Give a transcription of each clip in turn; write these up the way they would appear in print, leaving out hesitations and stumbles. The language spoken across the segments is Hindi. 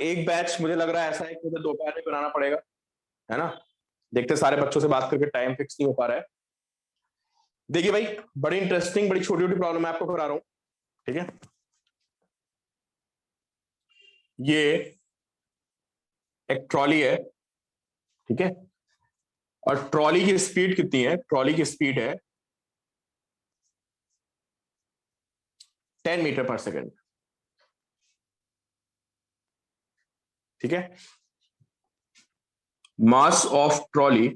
एक बैच मुझे लग रहा है ऐसा है कि मुझे दोपहर में बनाना पड़ेगा, है ना। देखते सारे बच्चों से बात करके टाइम फिक्स नहीं हो पा रहा है। देखिए भाई, बड़ी इंटरेस्टिंग, बड़ी छोटी छोटी प्रॉब्लम मैं आपको करा रहा हूं, ठीक है। ये एक ट्रॉली है, ठीक है, और ट्रॉली की स्पीड कितनी है? ट्रॉली की स्पीड है 10 मीटर पर सेकेंड, ठीक है। Mass of trolley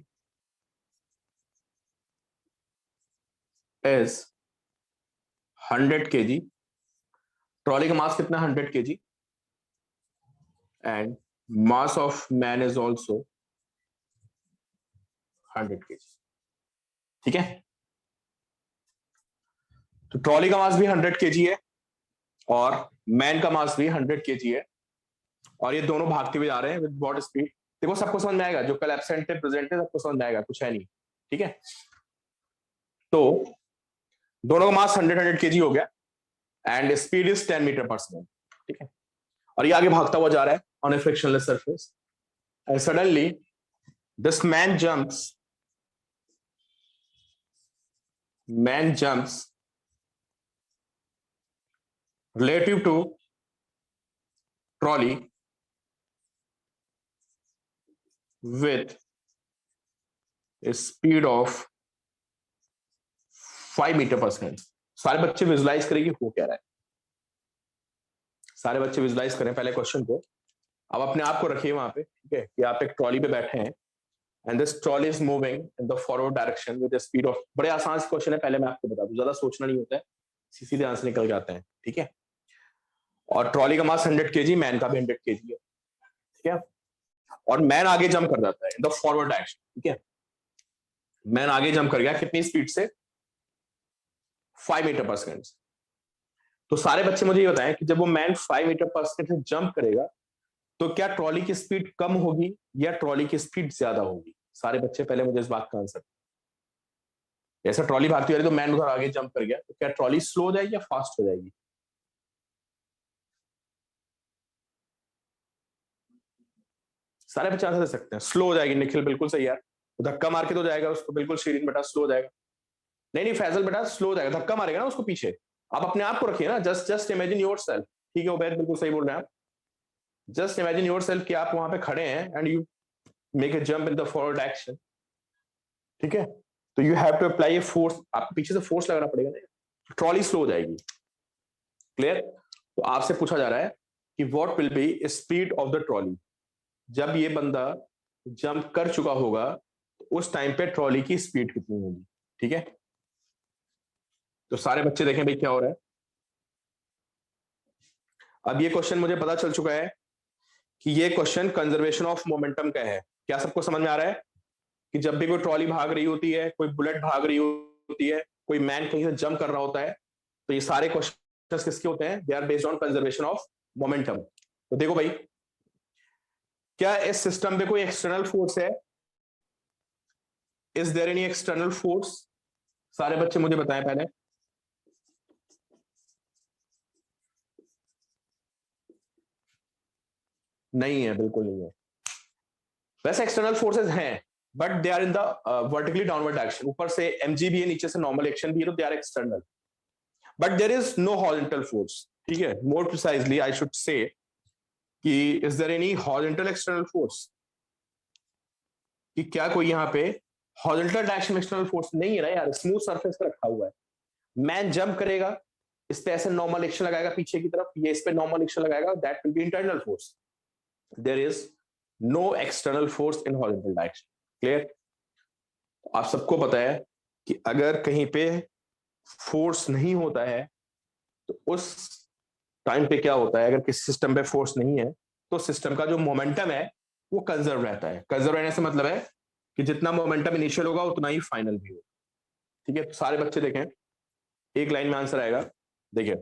is 100 kg। Trolley का मास कितना? 100 kg। And mass of man is also 100 kg, ठीक है। तो ट्रॉली का मास भी 100 kg है और मैन का मास भी 100 kg है, और ये दोनों भागते हुए जा रहे हैं विद व्हाट स्पीड? देखो सबको समझ में आएगा, जो कल एब्सेंट है प्रेजेंट है सबको समझ में आएगा, कुछ है नहीं, ठीक है। तो दोनों का मास 100 kg हो गया and speed is 10 metre per second, ठीक है। और ये आगे भागता हुआ जा रहा है on a frictionless surface and suddenly this man jumps relative to trolley with a speed of 5 metre per second. सारे बच्चे विजुलाइज करेंगे हो क्या रहा है, सारे बच्चे विजुलाइज करें पहले क्वेश्चन को। अब अपने आप को रखिए वहां पे, ठीक है, कि आप एक ट्रॉली पे बैठे हैं and this trolley is moving in the forward direction with speed of, बड़े आसान से क्वेश्चन है, पहले मैं आपको बता दूं, ज्यादा सोचना नहीं होता है, सीधे आंसर निकल जाते हैं, ठीक है। और ट्रॉली का मास 100 kg, मैन का भी 100 kg है, ठीक है। और मैन आगे जंप कर जाता है इन द फॉरवर्ड डायरेक्शन, ठीक है। मैन आगे जंप कर गया कितनी स्पीड से? 5 मीटर पर सेकेंड। तो सारे बच्चे मुझे ये बताएं कि जब वो मैन 5 मीटर पर सेकेंड से जंप करेगा तो क्या ट्रॉली की स्पीड कम होगी या ट्रॉली की स्पीड ज्यादा होगी? सारे बच्चे पहले मुझे इस बात का आंसर, ऐसा ट्रॉली भागती हो रही तो मैन उधर आगे जंप कर गया, तो क्या ट्रॉली स्लो हो जाएगी या फास्ट हो जाएगी? सारे बच्चे आंसर दे सकते हैं, स्लो हो जाएगी। निखिल बिल्कुल सही यार, तो धक्का मार के तो जाएगा उसको, बिल्कुल शीरीन बेटा स्लो हो जाएगा। नहीं नहीं फैजल बेटा स्लो हो जाएगा, धक्का मारेगा ना उसको पीछे। आप अपने आप को रखिए ना, जस्ट इमेजिन योर सेल्फ, ठीक है उबैद बिल्कुल सही बोल रहे हैं आप। जस्ट इमेजिन योर सेल्फ कि आप वहां पे खड़े हैं and you make a jump in the forward action, ठीक है। तो you have to apply a force, आपको पीछे से फोर्स लगाना पड़ेगा ना, ट्रॉली स्लो हो जाएगी। क्लियर? तो आपसे पूछा जा रहा है कि what will be speed of the trolley, जब ये बंदा जंप कर चुका होगा तो उस टाइम पे ट्रॉली की स्पीड कितनी होगी, ठीक है। तो सारे बच्चे देखें भाई क्या हो रहा है। अब ये क्वेश्चन मुझे पता चल चुका है कि ये क्वेश्चन कंजर्वेशन ऑफ मोमेंटम का है। क्या सबको समझ में आ रहा है कि जब भी कोई ट्रॉली भाग रही होती है, कोई बुलेट भाग रही होती है, कोई मैन कहीं से जंप कर रहा होता है, तो ये सारे क्वेश्चन किसके होते हैं? They are based on conservation of momentum. तो देखो भाई, क्या इस सिस्टम पे कोई एक्सटर्नल फोर्स है? Is there any external force? सारे बच्चे मुझे बताएं पहले। नहीं है, बिल्कुल नहीं है। वैसे एक्सटर्नल फोर्सेस हैं but they are in the vertically downward direction, ऊपर से एमजी भी है, नीचे से नॉर्मल एक्शन भी है, तो they are external, but there is no horizontal force, ठीक है। More precisely I should say कि is there any horizontal external force, कि क्या कोई यहाँ पे हॉरिजॉन्टल डायरेक्शन में एक्सटर्नल फोर्स नहीं है ना यार, स्मूथ सरफेस पे रखा हुआ है। मैन जंप करेगा, इस पे ऐसे नॉर्मल एक्शन लगाएगा पीछे की तरफ, ये इस पे नॉर्मल एक्शन लगाएगा, that will be internal force. There is no external force in horizontal direction. Clear? आप सबको पता है कि अगर कहीं पे फोर्स नहीं होता है तो उस टाइम पे क्या होता है, अगर किसी सिस्टम पे फोर्स नहीं है तो सिस्टम का जो मोमेंटम है वो कंजर्व रहता है। कंजर्व रहने से मतलब है कि जितना मोमेंटम इनिशियल होगा उतना ही फाइनल भी होगा, ठीक है। तो सारे बच्चे देखें, एक लाइन में आंसर आएगा। देखिए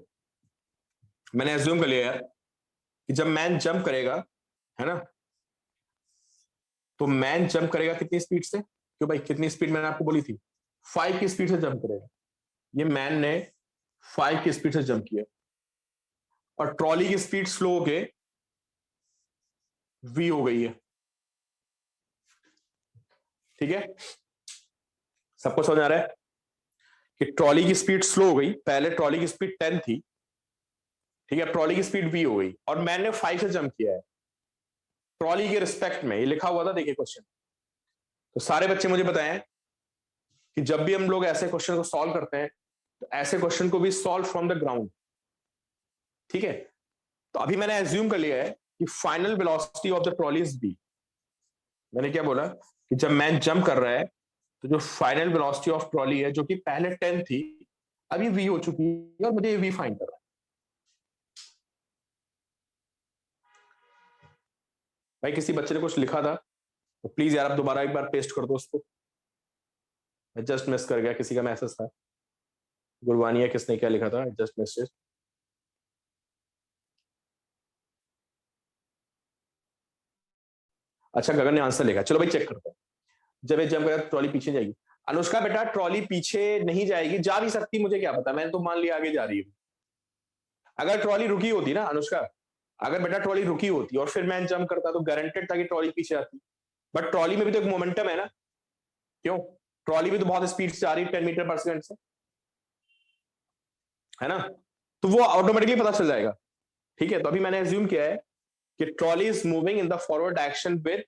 मैंने एज्यूम कर लिया यार कि जब मैन जंप करेगा, है ना, तो मैन जंप करेगा कितनी स्पीड से? क्यों भाई, कितनी स्पीड मैंने आपको बोली थी? 5 की स्पीड से जंप करेगा। ये मैन ने 5 की स्पीड से जंप किया और ट्रॉली की स्पीड स्लो हो के v हो गई है। ठीक है, सबको समझ आ रहा है कि ट्रॉली की स्पीड स्लो हो गई, पहले ट्रॉली की स्पीड 10 थी, ठीक है, ट्रॉली की स्पीड v हो गई और मैंने 5 से जंप किया है ट्रॉली के रिस्पेक्ट में, ये लिखा हुआ था, देखिए क्वेश्चन। तो सारे बच्चे मुझे बताएं कि जब भी हम लोग ऐसे क्वेश्चन को सॉल्व करते हैं तो ऐसे क्वेश्चन को भी सॉल्व फ्रॉम द ग्राउंड। ठीक है, तो अभी मैंने एज्यूम कर लिया है कि final velocity of the trolley is v। मैंने क्या बोला कि जब मैन जंप कर रहा है तो जो फाइनल वेलोसिटी ऑफ ट्रॉली है, जो कि पहले 10 थी, अभी v हो चुकी है और मुझे v फाइंड करना है। भाई किसी बच्चे ने कुछ लिखा था तो प्लीज यार आप दोबारा एक बार पेस्ट कर दो उसको, मैं जस्ट मिस कर गया, किसी का मैसेज था, गुरवानिया किसने क्या लिखा था, जस्ट मिस इट। अच्छा गगन ने आंसर लिखा, चलो भाई चेक करते हैं। जब ये जंप करेगा ट्रॉली पीछे जाएगी। अनुष्का बेटा ट्रॉली पीछे नहीं जाएगी, जा भी सकती, मुझे क्या पता, मैंने तो मान लिया आगे जा रही है। अगर ट्रॉली रुकी होती ना अनुष्का, अगर बेटा ट्रॉली रुकी होती और फिर मैं जंप करता तो गारंटेड था कि ट्रॉली पीछे आती। बट ट्रॉली में भी तो एक मोमेंटम है ना, क्यों, ट्रॉली भी तो बहुत स्पीड से आ रही है 10 मीटर पर सेकंड से, है ना, तो वो ऑटोमेटिकली पता चल जाएगा। ठीक है, तो अभी मैंने एज्यूम किया है कि trolley is moving in the forward direction with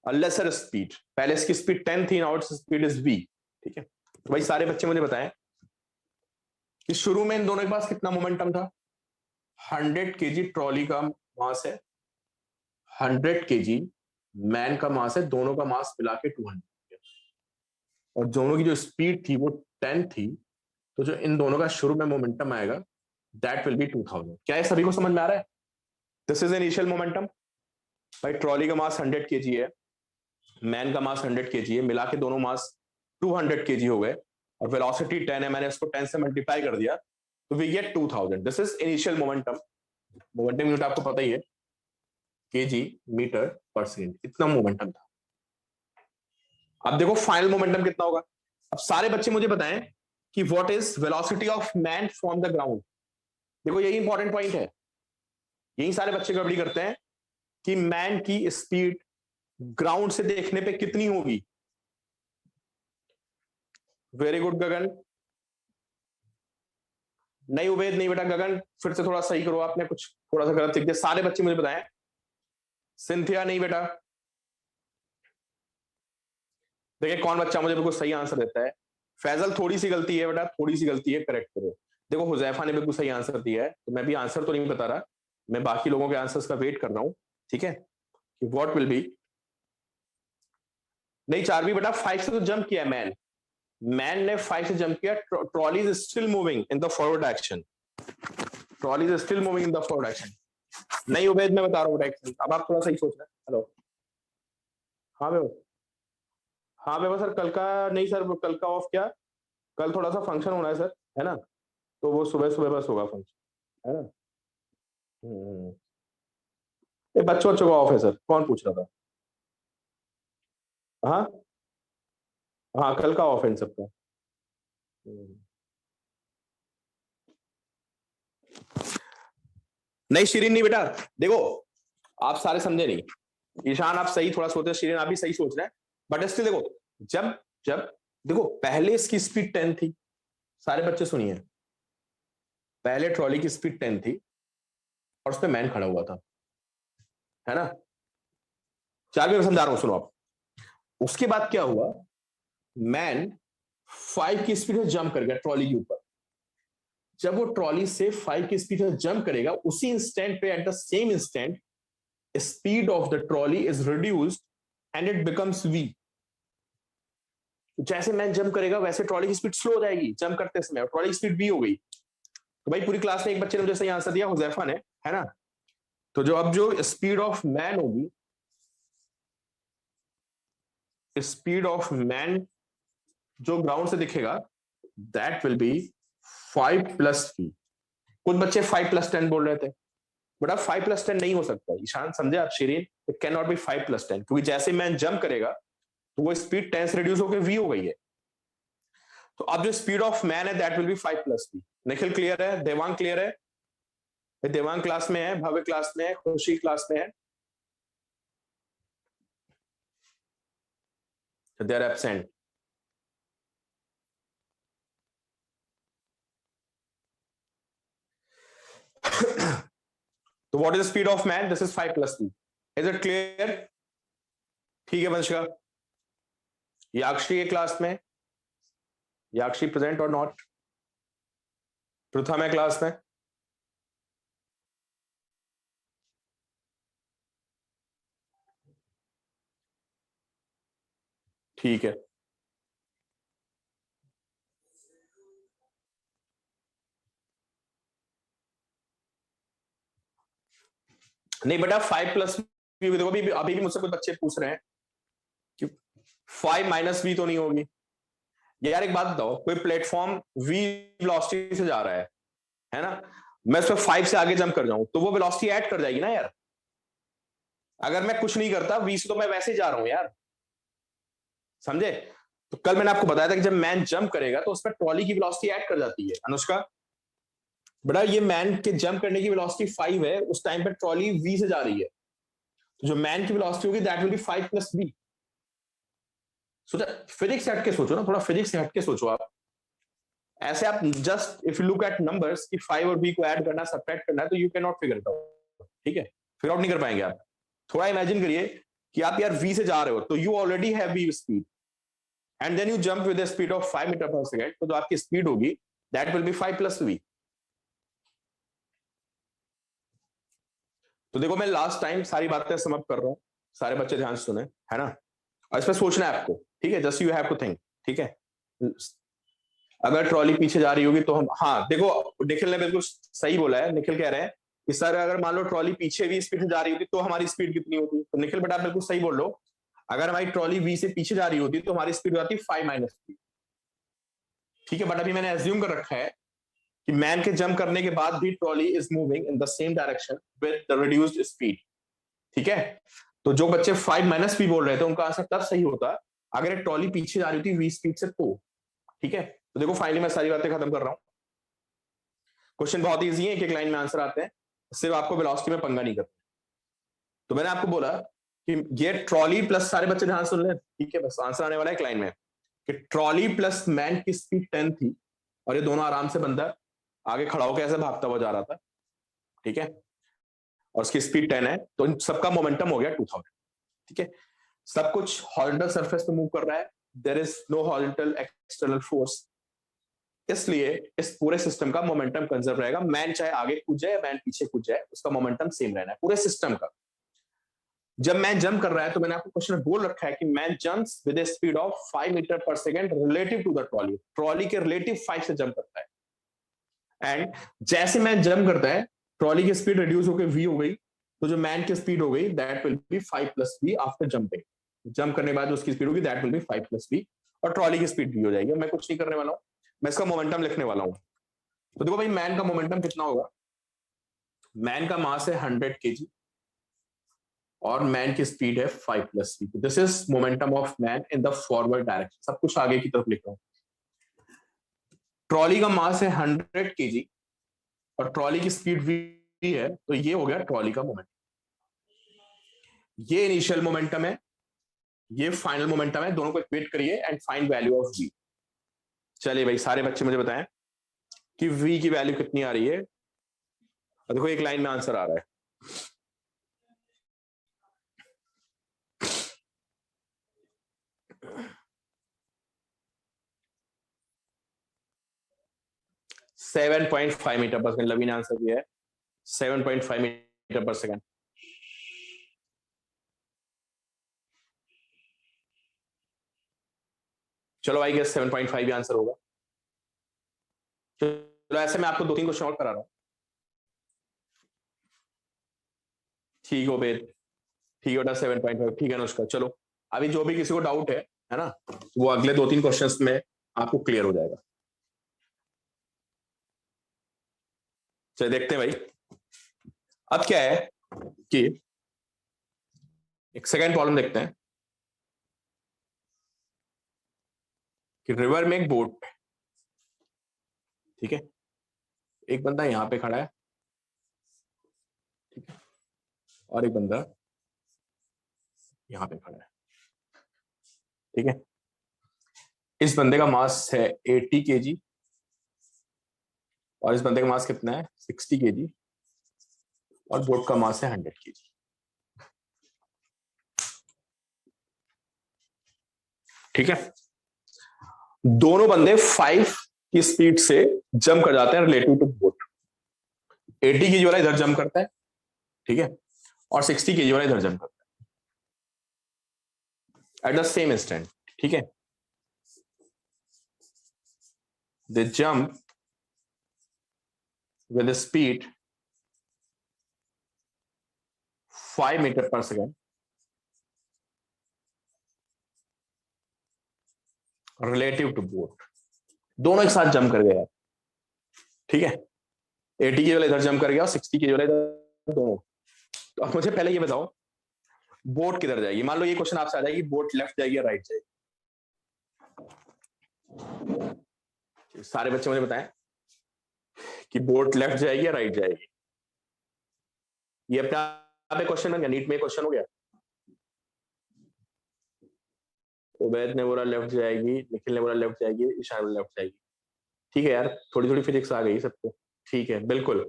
a lesser speed. पहले इसकी स्पीड 10 थी, now its speed is v। ठीक है, तो भाई सारे बच्चे मुझे बताएं कि शुरू में इन दोनों के पास कितना मोमेंटम था। 100 केजी ट्रॉली का मास है, 100 केजी मैन का मास है, दोनों का मास मिला के 200, और दोनों की जो स्पीड थी वो 10 थी, तो जो इन दोनों का शुरू में मोमेंटम आएगा दैट विल बी 2000। क्या ये सभी को समझ में आ रहा है? This is initial momentum. भाई ट्रॉली का मास 100 केजी है, मैन का मास 100 केजी है, मिला के दोनों मास 200 केजी हो गए, और वेलोसिटी 10 है, मैंने इसको 10 से मल्टीप्लाई कर दिया, तो we get 2000। This is initial momentum. Momentum unit आपको पता ही है, केजी मीटर पर सेकेंड, इतना मोमेंटम था। अब देखो फाइनल मोमेंटम कितना होगा। अब सारे बच्चे मुझे बताएं कि what is velocity of man from the ground. देखो यही इंपॉर्टेंट पॉइंट है, यही सारे बच्चे गड़बड़ी करते हैं कि मैन की स्पीड ग्राउंड से देखने पे कितनी होगी। वेरी गुड गगन। नहीं उबेद नहीं बेटा, गगन फिर से थोड़ा सही करो, आपने कुछ थोड़ा सा गलत लिख दिया। सारे बच्चे मुझे बताएं। सिंथिया नहीं बेटा, देखिए कौन बच्चा मुझे बिल्कुल सही आंसर देता है। फैजल थोड़ी सी गलती है बेटा, थोड़ी सी गलती है, करेक्ट करो। देखो हुजैफा ने बिल्कुल सही आंसर दिया है, तो मैं भी आंसर तो नहीं बता रहा, मैं बाकी लोगों के आंसर्स का वेट कर रहा हूं। ठीक है, कि व्हाट विल बी। नहीं चार भी बेटा, 5 से तो जंप किया है मैन, मैन ने 5 से जंप किया, trolley is still moving in the forward direction, trolley is still moving in the forward direction. नहीं उबैद मैं बता रहा हूँ डायरेक्शन, अब आप थोड़ा सही सोच रहे हैं। हेलो, हाँ मैं, हाँ मैं सर कल का, नहीं सर कल का ऑफ क्या, कल थोड़ा सा फंक्शन होना है सर, है ना, तो वो सुबह सुबह बस होगा फंक्शन, है ना। हम्म, ये बच्चों बच्चों का ऑफ है सर, कौन पूछ रहा था। हाँ हाँ कल का ऑफ है इन सबका। हम्म। नहीं शिरीन नहीं बेटा, देखो आप सारे समझे नहीं, ईशान आप सही थोड़ा सोच रहे, शिरीन आप भी सही सोच रहे हैं, बट स्टिल देखो, जब जब देखो पहले इसकी स्पीड 10 थी, सारे बच्चे सुनिए, पहले ट्रॉली की स्पीड 10 थी और उस पर मैन खड़ा हुआ था, है ना, चार भी समझा रहा हूं, सुनो आप। उसके बाद क्या हुआ, मैन 5 की स्पीड से जंप कर गया ट्रॉली के ऊपर। जब वो ट्रॉली से 5 की स्पीड से जंप करेगा, उसी इंस्टेंट पे, at the same instant, speed of the trolley is reduced and it becomes v। जैसे मैन जंप करेगा वैसे ट्रॉली की स्पीड स्लो हो जाएगी जंप करते समय, ट्रॉली की स्पीड v हो गई। तो भाई पूरी क्लास में एक बच्चे ने मुझे सही आंसर दिया, हुजैफा ने, है ना। तो जो अब जो स्पीड ऑफ मैन होगी, स्पीड ऑफ मैन जो ग्राउंड से दिखेगा, that will B 5 plus v। कुछ बच्चे 5 प्लस 10 बोल रहे थे, बट अब 5 प्लस 10 नहीं हो सकता, ईशान समझे आप, Shirin, it can not be 5 plus 10, क्योंकि जैसे मैन जंप करेगा तो वो स्पीड 10 से रिड्यूस होकर v हो गई है। तो अब जो स्पीड ऑफ मैन है that will B 5 plus v। Nikhil clear है, देवांग क्लियर है, देवांग क्लास में है, भव्य क्लास में है, खुशी क्लास में है, दे आर एब्सेंट। तो what is the speed of man? This is 5 + v। Is it clear? ठीक है वंशिका। याक्षी है क्लास में? याक्षी प्रेजेंट और नॉट? प्रथम है क्लास में? ठीक है। नहीं बेटा 5 + v, देखो अभी भी मुझसे कुछ बच्चे पूछ रहे हैं कि 5 - v तो नहीं होगी। यार एक बात बताओ, कोई प्लेटफॉर्म v वेलोसिटी से जा रहा है ना, मैं उस पर 5 से आगे जंप कर जाऊं तो वो वेलोसिटी ऐड कर जाएगी ना यार। अगर मैं कुछ नहीं करता v से तो मैं वैसे ही जा रहा हूं यार, समझे? तो कल मैंने आपको बताया था कि जब मैन जंप करेगा तो उसमें ट्रॉली की वेलोसिटी ऐड कर जाती है। अनुष्का बेटा ये मैन के जंप करने की वेलोसिटी 5 है, उस टाइम पे ट्रॉली v से जा रही है, तो जो मैन की वेलोसिटी होगी दैट विल बी 5 + v। सोचा, फिजिक्स से हटके सोचो ना, थोड़ा फिजिक्स से हटके सोचो आप। ऐसे आप just if you look at numbers कि 5 और v को ऐड करना सब्ट्रैक्ट करना है तो you can not figure it out. ठीक है, फिगर आउट नहीं कर पाएंगे आप। थोड़ा इमेजिन करिए कि आप यार v से जा रहे हो तो you already have v speed and then you jump with the speed of 5 metre per second, तो जो आपकी स्पीड होगी दैट विल बी 5 + v। तो देखो मैं लास्ट टाइम सारी बातें समअप कर रहा हूं, सारे बच्चे ध्यान से सुने, है ना? और इस पर सोचना है आपको, ठीक है? Just you have to think, ठीक है? अगर ट्रॉली पीछे जा रही होगी तो हम, हाँ देखो निखिल ने बिल्कुल सही बोला है। निखिल कह रहे हैं कि सर अगर मान लो ट्रॉली पीछे भी स्पीड से जा रही होती तो हमारी स्पीड कितनी होती? तो निखिल बेटा बिल्कुल सही बोल लो, अगर हमारी ट्रॉली v से पीछे जा रही होती तो हमारी स्पीड हो जाती 5 - v। ठीक है, बट अभी मैंने एज्यूम कर रखा है कि मैन के जंप करने के बाद भी trolley is moving in the same direction with the reduced speed. ठीक है, तो जो बच्चे 5 - v बोल रहे थे उनका आंसर तब सही होता अगर ट्रॉली पीछे जा रही होती v स्पीड से तो। ठीक है, तो देखो फाइनली मैं सारी बातें खत्म कर रहा हूं। क्वेश्चन बहुत इजी है, एक एक लाइन में आंसर आते हैं, सिर्फ आपको वेलोसिटी में पंगा नहीं करना। तो मैंने आपको बोला कि ये ट्रॉली प्लस, सारे बच्चे ध्यान सुन ले, ठीक है? बस आंसर आने वाला है एक लाइन में कि ट्रॉली प्लस मैन की स्पीड 10 थी और ये दोनों आराम से बंदा आगे खड़ा होकर ऐसे भागता हुआ जा रहा था। ठीक है, और उसकी स्पीड 10 है तो इन सबका मोमेंटम हो गया 2000। ठीक है, सब कुछ हॉरिजॉन्टल सरफेस पे मूव कर रहा है, there is no horizontal external force, इसलिए इस पूरे सिस्टम का मोमेंटम कंजर्व रहेगा। मैन चाहे आगे कूद जाए, मैन पीछे कूद जाए, उसका मोमेंटम सेम रहना है पूरे सिस्टम का। जब मैन जंप कर रहा है तो मैंने आपको क्वेश्चन में बोल रखा है कि man jumps with a speed of 5 metre per second relative to the trolley, trolley के रिलेटिव 5 से जंप करता है। एंड जैसे मैन जंप करता है ट्रॉली की स्पीड रिड्यूस होकर v हो गई, तो जो मैन की स्पीड हो गई that will B 5 + v after jumping. Jump करने के बाद उसकी स्पीड होगी दैट विल बी 5 + v और ट्रॉली की स्पीड v हो जाएगी। मैं कुछ नहीं करने वाला हूं, मैं इसका मोमेंटम लिखने वाला हूं। तो देखो भाई मैन का मोमेंटम कितना होगा? मैन का मास है 100 kg और मैन की स्पीड है 5 + v। This is momentum of man in the forward direction, सब कुछ आगे की तरफ लिख रहा हूं। ट्रॉली का मास है 100 kg और ट्रॉली की स्पीड v है, तो ये हो गया ट्रॉली का मोमेंटम। ये इनिशियल मोमेंटम है, ये फाइनल मोमेंटम है, दोनों को इक्वेट करिए and find value of v। चलिए भाई सारे बच्चे मुझे बताएं कि v की वैल्यू कितनी आ रही है। देखो एक लाइन में आंसर आ रहा है। सेवन 7.5 मीटर पर सेकंड, लवी ने आंसर दिया है 7.5 मीटर पर सेकंड। चलो आई गेस 7.5 भी आंसर होगा। चलो ऐसे मैं आपको 2-3 क्वेश्चन और करा रहा हूं। ठीक हो बेट, ठीक है बेटा 7.5, ठीक है अनुष्का। चलो अभी जो भी किसी को डाउट है ना, वो अगले 2-3 क्वेश्चंस में आपको क्लियर हो जाएगा। चलिए देखते हैं भाई, अब क्या है कि एक सेकेंड प्रॉब्लम देखते हैं कि रिवर में एक बोट, ठीक है, एक बंदा यहां पे खड़ा है, ठीक है, और एक बंदा यहां पे खड़ा है, ठीक है। इस बंदे का मास है 80 केजी और इस बंदे का मास कितना है 60 केजी और बोट का मास है 100 केजी। ठीक है, दोनों बंदे 5 की स्पीड से जंप कर जाते हैं रिलेटिव टू बोट। 80 केजी वाला इधर जंप करता है, ठीक है, और 60 केजी वाला इधर जंप करता है एट द सेम इंस्टेंट। ठीक है, दे jump with speed 5 metre per second relative to boat. दोनों एक साथ जंप कर गए यार। ठीक है, 80 केजी वाला इधर जंप कर गया और 60 केजी वाला इधर, दोनों। तो अब मुझे पहले ये बताओ, बोट किधर जाएगी? मान लो ये क्वेश्चन आपसे आ जाएगी, बोट लेफ्ट जाएगी या राइट जाएगी? सारे बच्चे मुझे बताएं कि बोट लेफ्ट जाएगी या राइट जाएगी। ये अपने आप क्वेश्चन बन गया, नीट में क्वेश्चन हो गया। उबैद ने बोला लेफ्ट जाएगी, निखिल ने बोला लेफ्ट जाएगी, ईशान बोला लेफ्ट जाएगी। ठीक है यार, थोड़ी थोड़ी फिजिक्स आ गई सबको। ठीक है, बिल्कुल।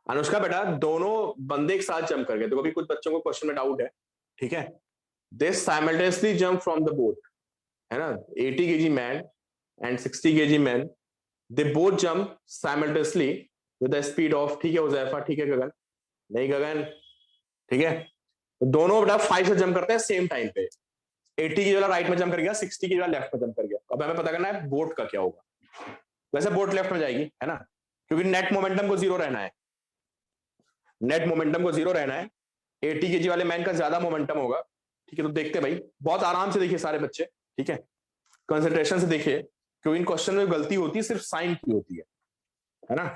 अनुष्का बेटा, दोनों बंदे एक साथ जंप कर गए, तो कभी कुछ बच्चों को क्वेश्चन में डाउट है। ठीक है, they simultaneously jump from the boat, है ना, 80 KG man and 60 KG man, they both jump simultaneously with the speed of, ठीक है हुजैफा, ठीक है गगन, नहीं गगन, ठीक है, तो दोनों बेटा 5 से जंप करते हैं सेम टाइम पे। 80 की वाला राइट में जंप कर गया, 60 की वाला लेफ्ट में जंप कर गया। अब हमें पता करना है बोट का क्या होगा। वैसे बोट लेफ्ट में जाएगी, है ना, क्योंकि नेट मोमेंटम को जीरो रहना है, नेट मोमेंटम को जीरो रहना है। 80 केजी वाले मैन का ज्यादा मोमेंटम होगा। ठीक है, तो देखते भाई, बहुत आराम से देखिए सारे बच्चे, ठीक है, कंसंट्रेशन से देखिए, क्योंकि इन क्वेश्चन में गलती होती है सिर्फ साइन की होती है ना।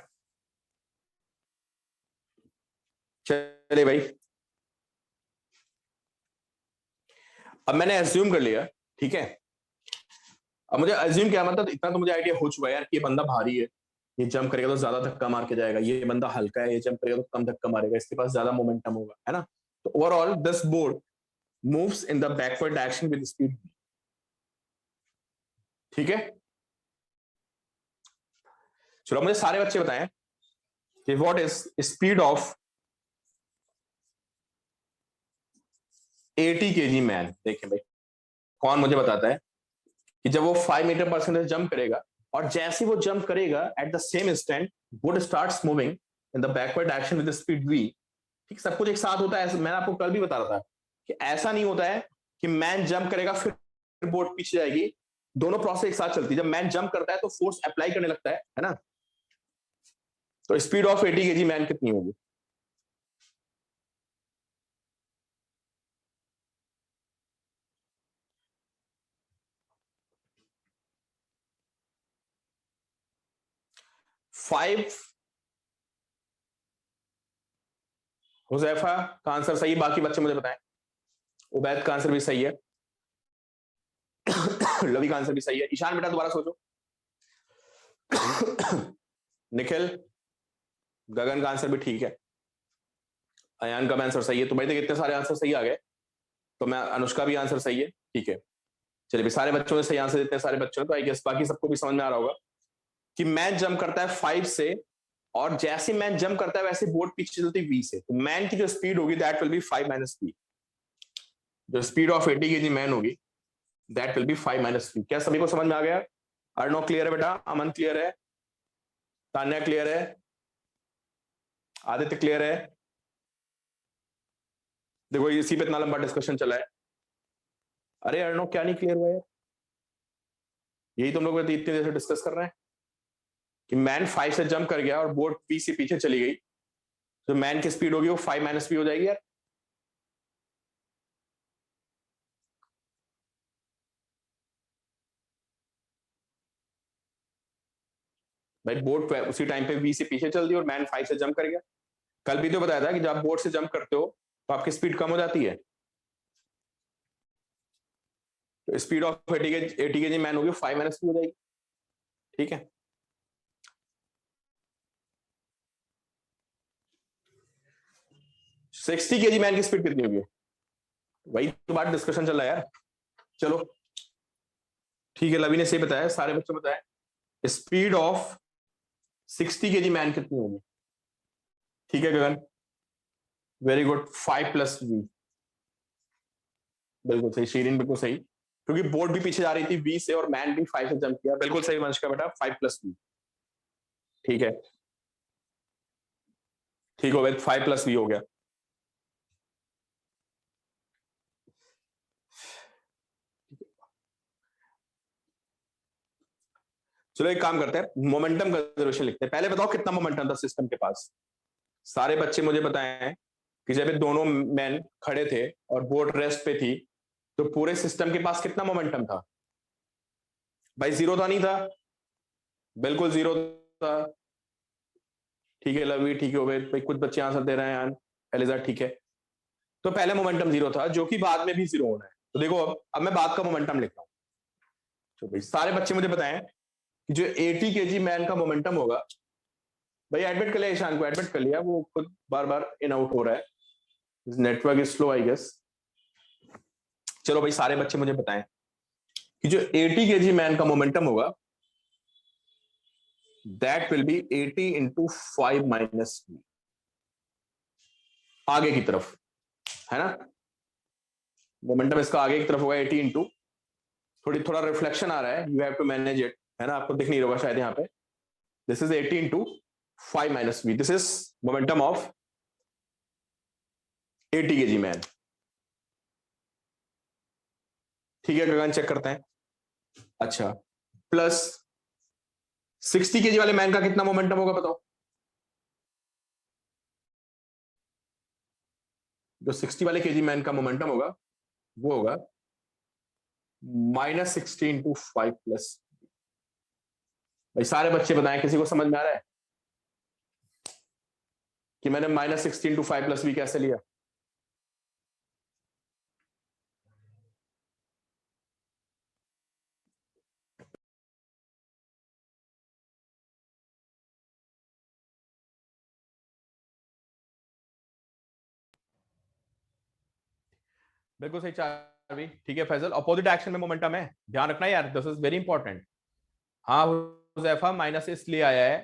चलिए भाई, अब मैंने एज्यूम कर लिया, ठीक है। अब मुझे एज्यूम क्या मतलब, इतना तो मुझे आइडिया हो चुका है यार कि ये बंदा भारी है, ये जंप करेगा तो ज्यादा धक्का मार के जाएगा, ये बंदा हल्का है, ये जंप करेगा तो कम धक्का मारेगा, इसके पास ज्यादा मोमेंटम होगा, है ना। तो overall this board moves in the backward direction with speed. ठीक है, चलो मुझे सारे बच्चे बताएं कि what is speed of 80 KG man. देखें भाई, कौन मुझे बताता है कि जब वो 5 मीटर पर सेकेंड जंप करेगा और जैसे वो जंप करेगा at the same instant would starts moving in the backward direction with speed v। ठीक, सब कुछ एक साथ होता है। मैंने आपको कल भी बता रहा था कि ऐसा नहीं होता है कि मैन जंप करेगा फिर बोट पीछे जाएगी, दोनों प्रोसेस एक साथ चलती है। जब मैन जंप करता है तो फोर्स अप्लाई करने लगता है ना। तो स्पीड ऑफ 80 केजी मैन कितनी होगी? फाइव। हुजैफा का आंसर सही, बाकी बच्चे मुझे बताएं। उबैद का आंसर भी सही है, लवी का आंसर भी सही है। ईशान बेटा दोबारा सोचो। निखिल, गगन का आंसर भी ठीक है, अयान का आंसर सही है। तो भाई देखिए इतने सारे आंसर सही आ गए, तो मैं अनुष्का भी आंसर सही है। ठीक है, चलिए सारे बच्चों ने सही आंसर, इतने सारे बच्चों ने, तो आई गेस बाकी सबको भी समझ में आ रहा होगा कि मैन जंप करता है 5 से, और जैसे मैन जंप करता है वैसे बोट पीछे चलती v से। तो मैन की जो स्पीड होगी that will B 5 minus v। जो स्पीड ऑफ 80 केजी मैन होगी that will B 5 minus v। क्या सभी को समझ में आ गया? अर्णव क्लियर है बेटा? अमन क्लियर है? तान्या क्लियर है? आदित्य क्लियर है? देखो इसी पे इतना लंबा डिस्कशन चला है। अरे अर्णव क्या नहीं क्लियर हुआ यार? यही तुम लोग इतनी देर से डिस्कस कर रहे हैं कि मैन 5 से जंप कर गया और बोट v से पीछे चली गई, तो मैन की स्पीड होगी वो 5 माइनस v हो जाएगी यार। भाई बोट उसी टाइम पे v से पीछे चल दी और मैन 5 से जंप कर गया। कल भी तो बताया था कि जब आप बोट से जंप करते हो तो आपकी स्पीड कम हो जाती है। तो स्पीड ऑफ 80 केजी मैन होगी 5 माइनस v हो जाएगी। ठीक है, सिक्सटी केजी मैन की स्पीड कितनी होगी? वही तो बात डिस्कशन चल रहा है यार। चलो ठीक है, लवी ने सही बताया, सारे बच्चों बताया। स्पीड ऑफ 60 kg मैन कितनी होगी? ठीक है गगन, वेरी गुड, 5+v। बिल्कुल सही शीरिन, बिल्कुल सही, क्योंकि बोट भी पीछे जा रही थी v से और मैन भी 5 से जंप किया। बिल्कुल सही वंश का बेटा, 5+v। ठीक है, ठीक हो गया, 5+v हो गया। चलो एक काम करते हैं, मोमेंटम कंजर्वेशन लिखते हैं। पहले बताओ कितना मोमेंटम था सिस्टम के पास? सारे बच्चे मुझे बताएं कि जब ये दोनों मैन खड़े थे और बोट रेस्ट पे थी, तो पूरे सिस्टम के पास कितना मोमेंटम था? भाई जीरो था, नहीं था? बिल्कुल जीरो था। ठीक है लवी, ठीक हो गए भाई, कुछ बच्चे आंसर दे रहे हैं यार। एलिजा ठीक है, तो पहले मोमेंटम जीरो था, जो कि बाद में भी जीरो होना है। तो देखो अब मैं बाद का मोमेंटम लिखता हूँ। तो भाई सारे बच्चे मुझे बताएं कि जो 80 kg मैन का मोमेंटम होगा, भाई एडमिट कर लिया ईशान को, एडमिट कर लिया, वो खुद बार बार इन आउट हो रहा है, network is slow I guess. चलो भाई सारे बच्चे मुझे बताएं कि जो 80 kg मैन का मोमेंटम होगा, that will B 80 into 5 - v, आगे की तरफ, है ना? मोमेंटम इसका आगे की तरफ होगा 80 इंटू, थोड़ा रिफ्लेक्शन आ रहा है, you have to manage it, है ना? आपको दिख नहीं होगा शायद यहाँ पे। This is 80 into 5 - v, this is momentum of 80 kg man. ठीक है गगन, चेक करते हैं। अच्छा, प्लस 60 kg वाले मैन का कितना मोमेंटम होगा बताओ? जो 60 वाले केजी मैन का मोमेंटम होगा वो होगा -60 इंटू 5+। भाई सारे बच्चे बताएं, किसी को समझ में आ रहा है कि मैंने -60 इंटू 5+v कैसे लिया? बिल्कुल सही चार्वी। ठीक है फैजल, अपोजिट एक्शन में मोमेंटम है, ध्यान रखना यार, दिस इज वेरी इंपॉर्टेंट। हाँ हुजैफा, माइनस इसलिए आया है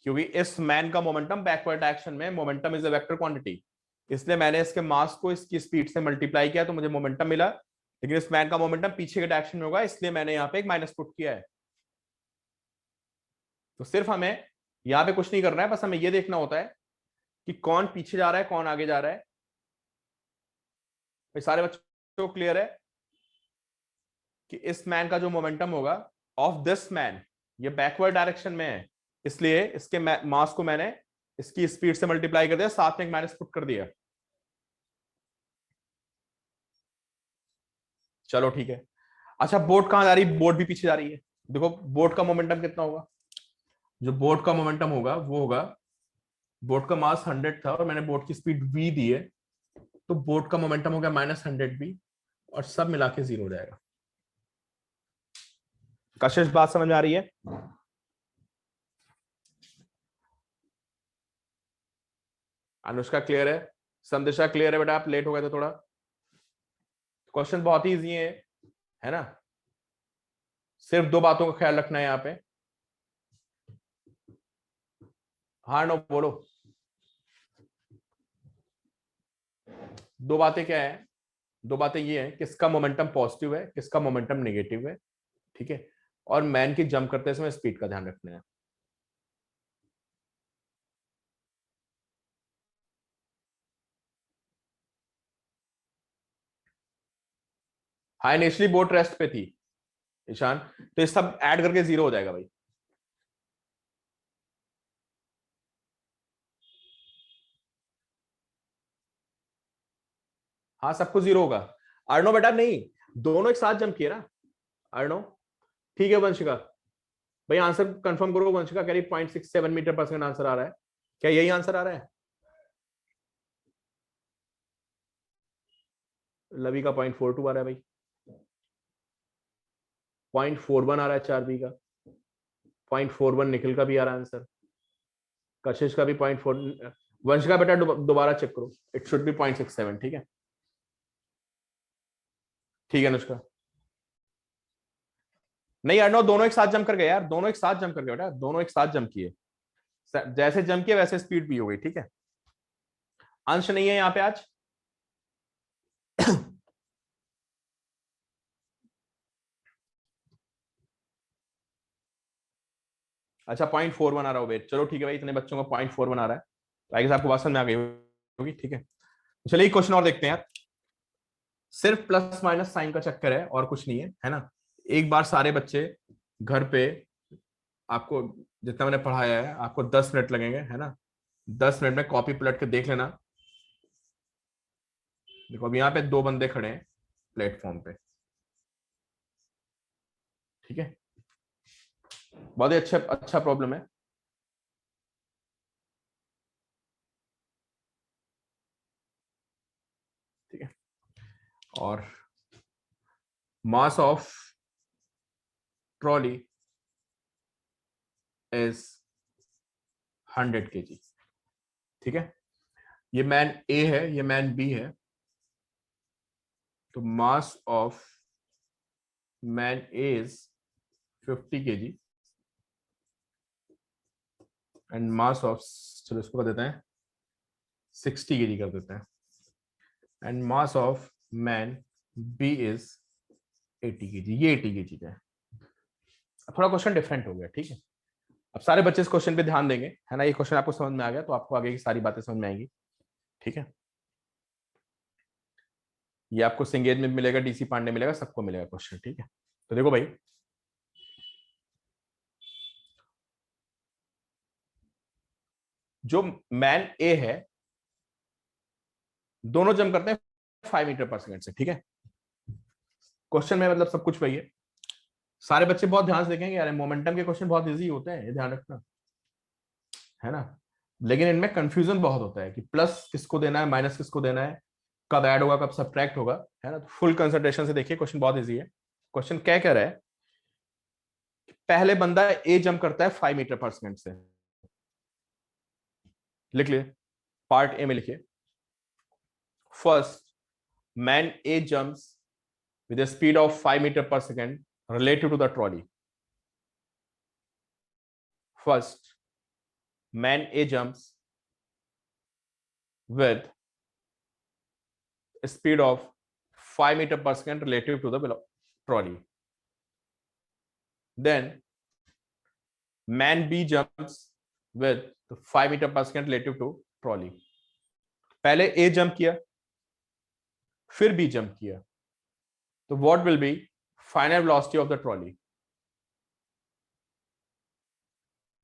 क्योंकि इस मैन का मोमेंटम बैकवर्ड एक्शन में, momentum is a vector quantity, इसलिए मैंने इसके मास को इसकी स्पीड से मल्टीप्लाई किया तो मुझे मोमेंटम मिला। लेकिन इस मैन का मोमेंटम पीछे के डायरेक्शन में होगा, इसलिए मैंने यहाँ पे एक माइनस पुट किया है। तो सिर्फ हमें यहाँ पे कुछ नहीं करना है, बस हमें ये देखना होता है कि कौन पीछे जा रहा है, कौन आगे जा रहा है। भाई सारे बच्चों को क्लियर है कि इस मैन का जो मोमेंटम होगा ऑफ दिस मैन, ये बैकवर्ड डायरेक्शन में है, इसलिए इसके मास को मैंने इसकी स्पीड से मल्टीप्लाई कर दिया, साथ में एक माइनस पुट कर दिया। चलो ठीक है। अच्छा, बोट कहां जा रही है? बोट भी पीछे जा रही है। देखो बोट का मोमेंटम कितना होगा? जो बोट का मोमेंटम होगा वो होगा, बोट का मास 100 था और मैंने बोट की स्पीड v दी है, तो बोट का मोमेंटम हो गया -100v, और सब मिला के 0 हो जाएगा। कशिश बात समझ में आ रही है? अनुष्का क्लियर है? संदिशा क्लियर है? बेटा आप लेट हो गए थे थोड़ा। क्वेश्चन बहुत ही इजी है ना? सिर्फ दो बातों का ख्याल रखना है यहाँ पे। हाँ नो बोलो। दो बातें क्या है? दो बातें ये है, किसका मोमेंटम पॉजिटिव है, किसका मोमेंटम नेगेटिव है, ठीक है? और मैन की जंप करते समय स्पीड का ध्यान रखना है। हाँ इनिशियली बोट रेस्ट पे थी ईशान, तो ये सब ऐड करके 0 हो जाएगा भाई। हाँ सबको 0 होगा। अर्नो बेटा नहीं, दोनों एक साथ जंप किए ना अर्नो। ठीक है वंशिका, भाई आंसर कंफर्म करो। वंशिका कह रही 0.67 मीटर पर सेकंड आंसर आ रहा है, क्या यही आंसर आ रहा है? लवी का 0.42 आ रहा है भाई, 0.41 आ रहा है चारबी का, 0.41 निखिल का भी आ रहा है आंसर, कशिश का भी 0.4। वंश का बेटा दोबारा चेक करो, इट शुड बी 0.67। ठीक है, ठीक है अनुष्का। नहीं अर्णव, दोनों एक साथ जंप कर गए यार, दोनों एक साथ जंप कर गए बेटा, दोनों एक साथ जंप किए, जैसे जंप किए वैसे स्पीड भी हो गई, ठीक है। अंश नहीं है यहाँ पे आज। अच्छा 0.4 बना रहा हो वेट, चलो ठीक है भाई, इतने बच्चों का 0.4 बना रहा है, तो आई गेस आपको बात समझ में आ गई होगी, ठीक है। चलिए एक क्वेश्चन और देखते हैं यार, सिर्फ प्लस माइनस साइन का चक्कर है और कुछ नहीं है ना। एक बार सारे बच्चे घर पे, आपको जितना मैंने पढ़ाया है आपको 10 मिनट लगेंगे, है ना। 10 मिनट में कॉपी पलट के देख लेना। देखो अब यहाँ पे दो बंदे खड़े हैं प्लेटफॉर्म पे, ठीक है, बहुत ही अच्छा अच्छा प्रॉब्लम है। ठीक है, और mass of trolley is 100 kg, ठीक है। ये मैन ए है, ये मैन बी है, तो mass of man A is 50 kg and mass of, चलो इसको कर देते हैं 60 kg कर देते हैं, and mass of man B is 80 kg, ये 80 kg है। थोड़ा क्वेश्चन डिफरेंट हो गया, ठीक है। अब सारे बच्चे इस क्वेश्चन पे ध्यान देंगे, है ना। ये क्वेश्चन आपको समझ में आ गया तो आपको आगे की सारी बातें समझ में आएंगी, ठीक है। ये आपको सिंगेज में मिलेगा, डीसी पांडे मिलेगा, सबको मिलेगा क्वेश्चन, ठीक है। तो देखो भाई, जो मैन ए है, दोनों जंप करते हैं 5 मीटर पर सेकेंड से, ठीक है। क्वेश्चन में मतलब सब कुछ वही है। सारे बच्चे बहुत ध्यान से देखेंगे यार, मोमेंटम के क्वेश्चन बहुत इजी होते हैं, ये ध्यान रखना, है ना। लेकिन इनमें कंफ्यूजन बहुत होता है कि प्लस किसको देना है, माइनस किसको देना है, कब ऐड होगा कब सब्ट्रैक्ट होगा, है ना। तो फुल कंसंट्रेशन से देखिए, क्वेश्चन बहुत इजी है। क्वेश्चन क्या कह रहा है, पहले बंदा ए जंप करता है 5 मीटर पर सेकेंड से, लिख लिए, पार्ट ए में लिखिए। First, man A jumps with a speed of 5 meter per second relative to the trolley. First, man A jumps with a speed of 5 meter per second relative to the trolley. Then, man B jumps with 5 meter per second relative to trolley. पहले A जंप किया, फिर B जंप किया, तो what will be final velocity of the trolley?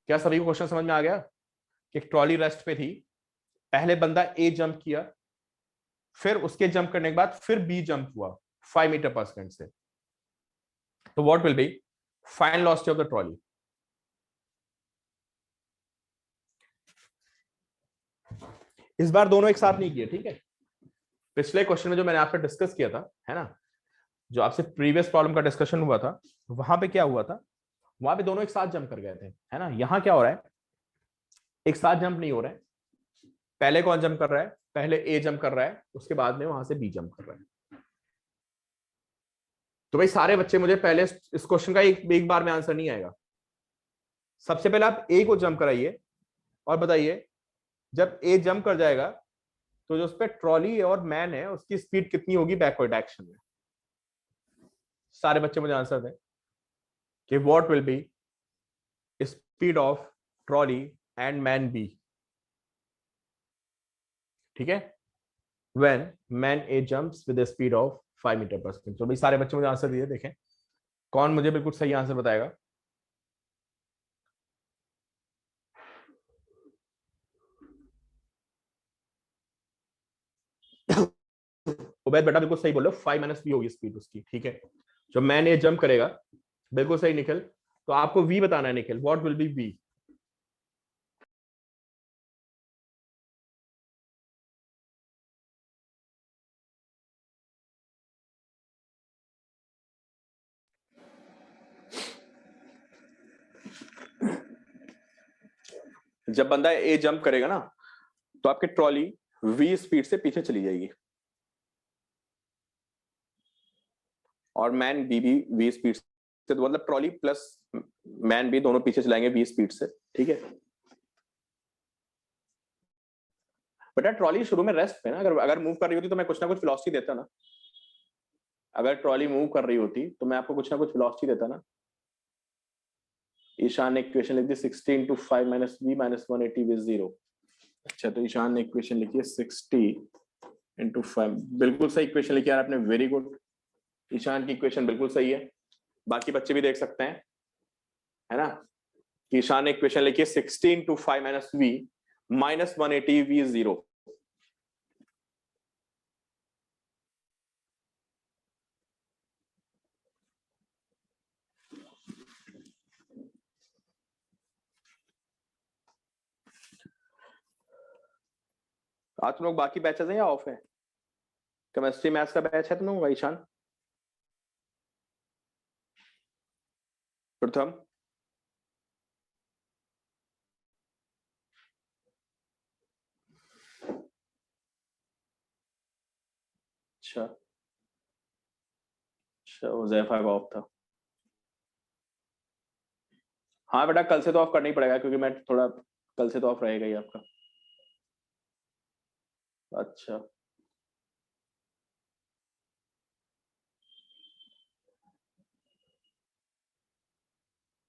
क्या सभी को क्वेश्चन समझ में आ गया कि ट्रॉली रेस्ट पे थी, पहले बंदा ए जंप किया, फिर उसके जंप करने के बाद फिर बी जंप हुआ 5 मीटर पर सेकेंड से, तो what will B final velocity of the trolley? इस बार दोनों एक साथ नहीं किए, ठीक है। पिछले क्वेश्चन में जो मैंने आपसे डिस्कस किया था, है ना, जो आपसे प्रीवियस प्रॉब्लम का डिस्कशन हुआ था, वहां पे क्या हुआ था, वहां पे दोनों एक साथ जंप कर गए थे, है ना। यहां क्या हो रहा है, एक साथ जंप नहीं हो रहा है, पहले कौन जंप कर रहा है, पहले ए जंप कर रहा है, उसके बाद में वहां से बी जंप कर रहा है। तो भाई सारे बच्चे मुझे पहले इस क्वेश्चन का एक बार में आंसर नहीं आएगा। सबसे पहले आप ए को जंप कराइए और बताइए, जब ए जंप कर जाएगा तो जो उस पर ट्रॉली और मैन है उसकी स्पीड कितनी होगी बैकवर्ड एक्शन में। सारे बच्चे मुझे आंसर दें कि what will be speed of trolley and man B, ठीक है, when man A jumps with the speed of 5 metre per second. तो भाई सारे बच्चे मुझे आंसर दिए, देखें कौन मुझे बिल्कुल सही आंसर बताएगा। उबैद बेटा बिल्कुल सही बोलो, 5 - v होगी स्पीड उसकी, ठीक है। जब मैन ये जंप करेगा, बिल्कुल सही निखिल, तो आपको v बताना है Nikhil, what will B v? जब बंदा ए जंप करेगा ना, तो आपकी ट्रॉली v स्पीड से पीछे चली जाएगी और मैन बी भी v स्पीड से, तो मतलब ट्रॉली प्लस मैन भी दोनों पीछे चलाएंगे 20 स्पीड से, ठीक है। बेटा ट्रॉली शुरू में रेस्ट पे ना, अगर मूव कर रही होती तो मैं कुछ ना कुछ वेलोसिटी देता ना। अगर ट्रॉली मूव कर रही होती तो मैं आपको कुछ ना कुछ वेलोसिटी देता ना। ईशान ने इक्वेशन लिख दी 60 into 5 minus v minus 180 with 0। अच्छा, तो ईशान ने इक्वेशन लिखी है 60 इंटू 5, बिल्कुल सही इक्वेशन लिखी यार आपने, वेरी गुड। ईशान की इक्वेशन बिल्कुल सही है, बाकी बच्चे भी देख सकते हैं, है ना। ईशान ने इक्वेशन लिखी है 60 into 5 minus v minus 180 v 0। आज तुम लोग बाकी बैचेस हैं या ऑफ है? केमिस्ट्री मैथ्स का बैच है तुम लोग? ईशान, प्रथम, अच्छा अच्छा, उज़ैफा का ऑफ था। हाँ बेटा कल से तो ऑफ करना ही पड़ेगा, क्योंकि मैं थोड़ा, कल से तो ऑफ रहेगा ही आपका। अच्छा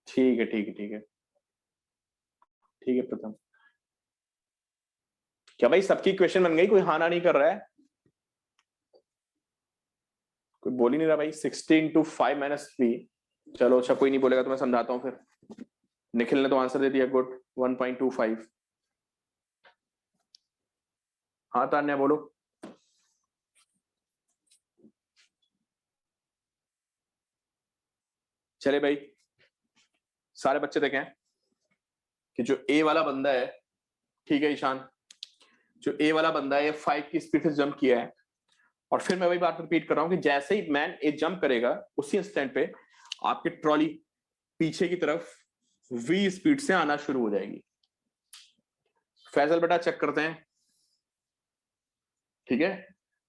ठीक है ठीक है ठीक है ठीक है प्रथम। क्या भाई सबकी क्वेश्चन बन गई? कोई हाँ ना नहीं कर रहा है? कोई बोल ही नहीं रहा भाई। 60 इंटू 5 माइनस 3। चलो अच्छा, कोई नहीं बोलेगा तो मैं समझाता हूँ फिर। निखिल ने तो आंसर दे दिया, गुड, 1.25। हाँ तान्या बोलो। चले भाई, सारे बच्चे देखें कि जो ए वाला बंदा है, ठीक है ईशान, जो ए वाला बंदा है 5 की स्पीड से जंप किया है, और फिर मैं वही बात रिपीट कर रहा हूं कि जैसे ही मैन ए जंप करेगा उसी इंस्टेंट पे आपकी ट्रॉली पीछे की तरफ वी स्पीड से आना शुरू हो जाएगी। फैजल बेटा चेक करते हैं, ठीक है।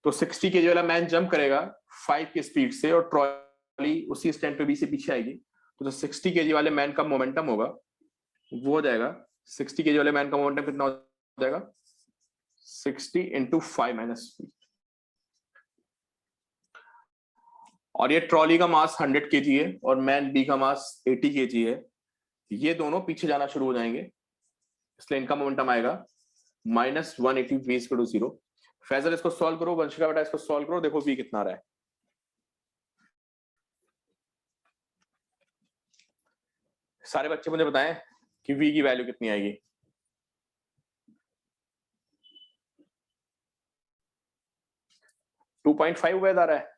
तो 60 केजी वाला मैन जंप करेगा 5 की स्पीड से, और ट्रॉली उसी इंस्टेंट पे वी से पीछे आएगी। तो जो 60 केजी वाले मैन का मोमेंटम होगा वो हो जाएगा, 60 केजी वाले मैन का मोमेंटम कितना हो जाएगा? 60 इंटू 5 माइनस, और ये ट्रॉली का मास 100 केजी है और मैन बी का मास 80 केजी है। ये दोनों पीछे जाना शुरू हो जाएंगे, इसलिए इनका मोमेंटम आएगा minus 180 v equal to 0। Faisal इसको सॉल्व करो, वंशिका बेटा इसको सॉल्व करो, देखो वी कितना आ रहा है। सारे बच्चे मुझे बताएं कि वी की वैल्यू कितनी आएगी। टू 2.5 वैद आ रहा है।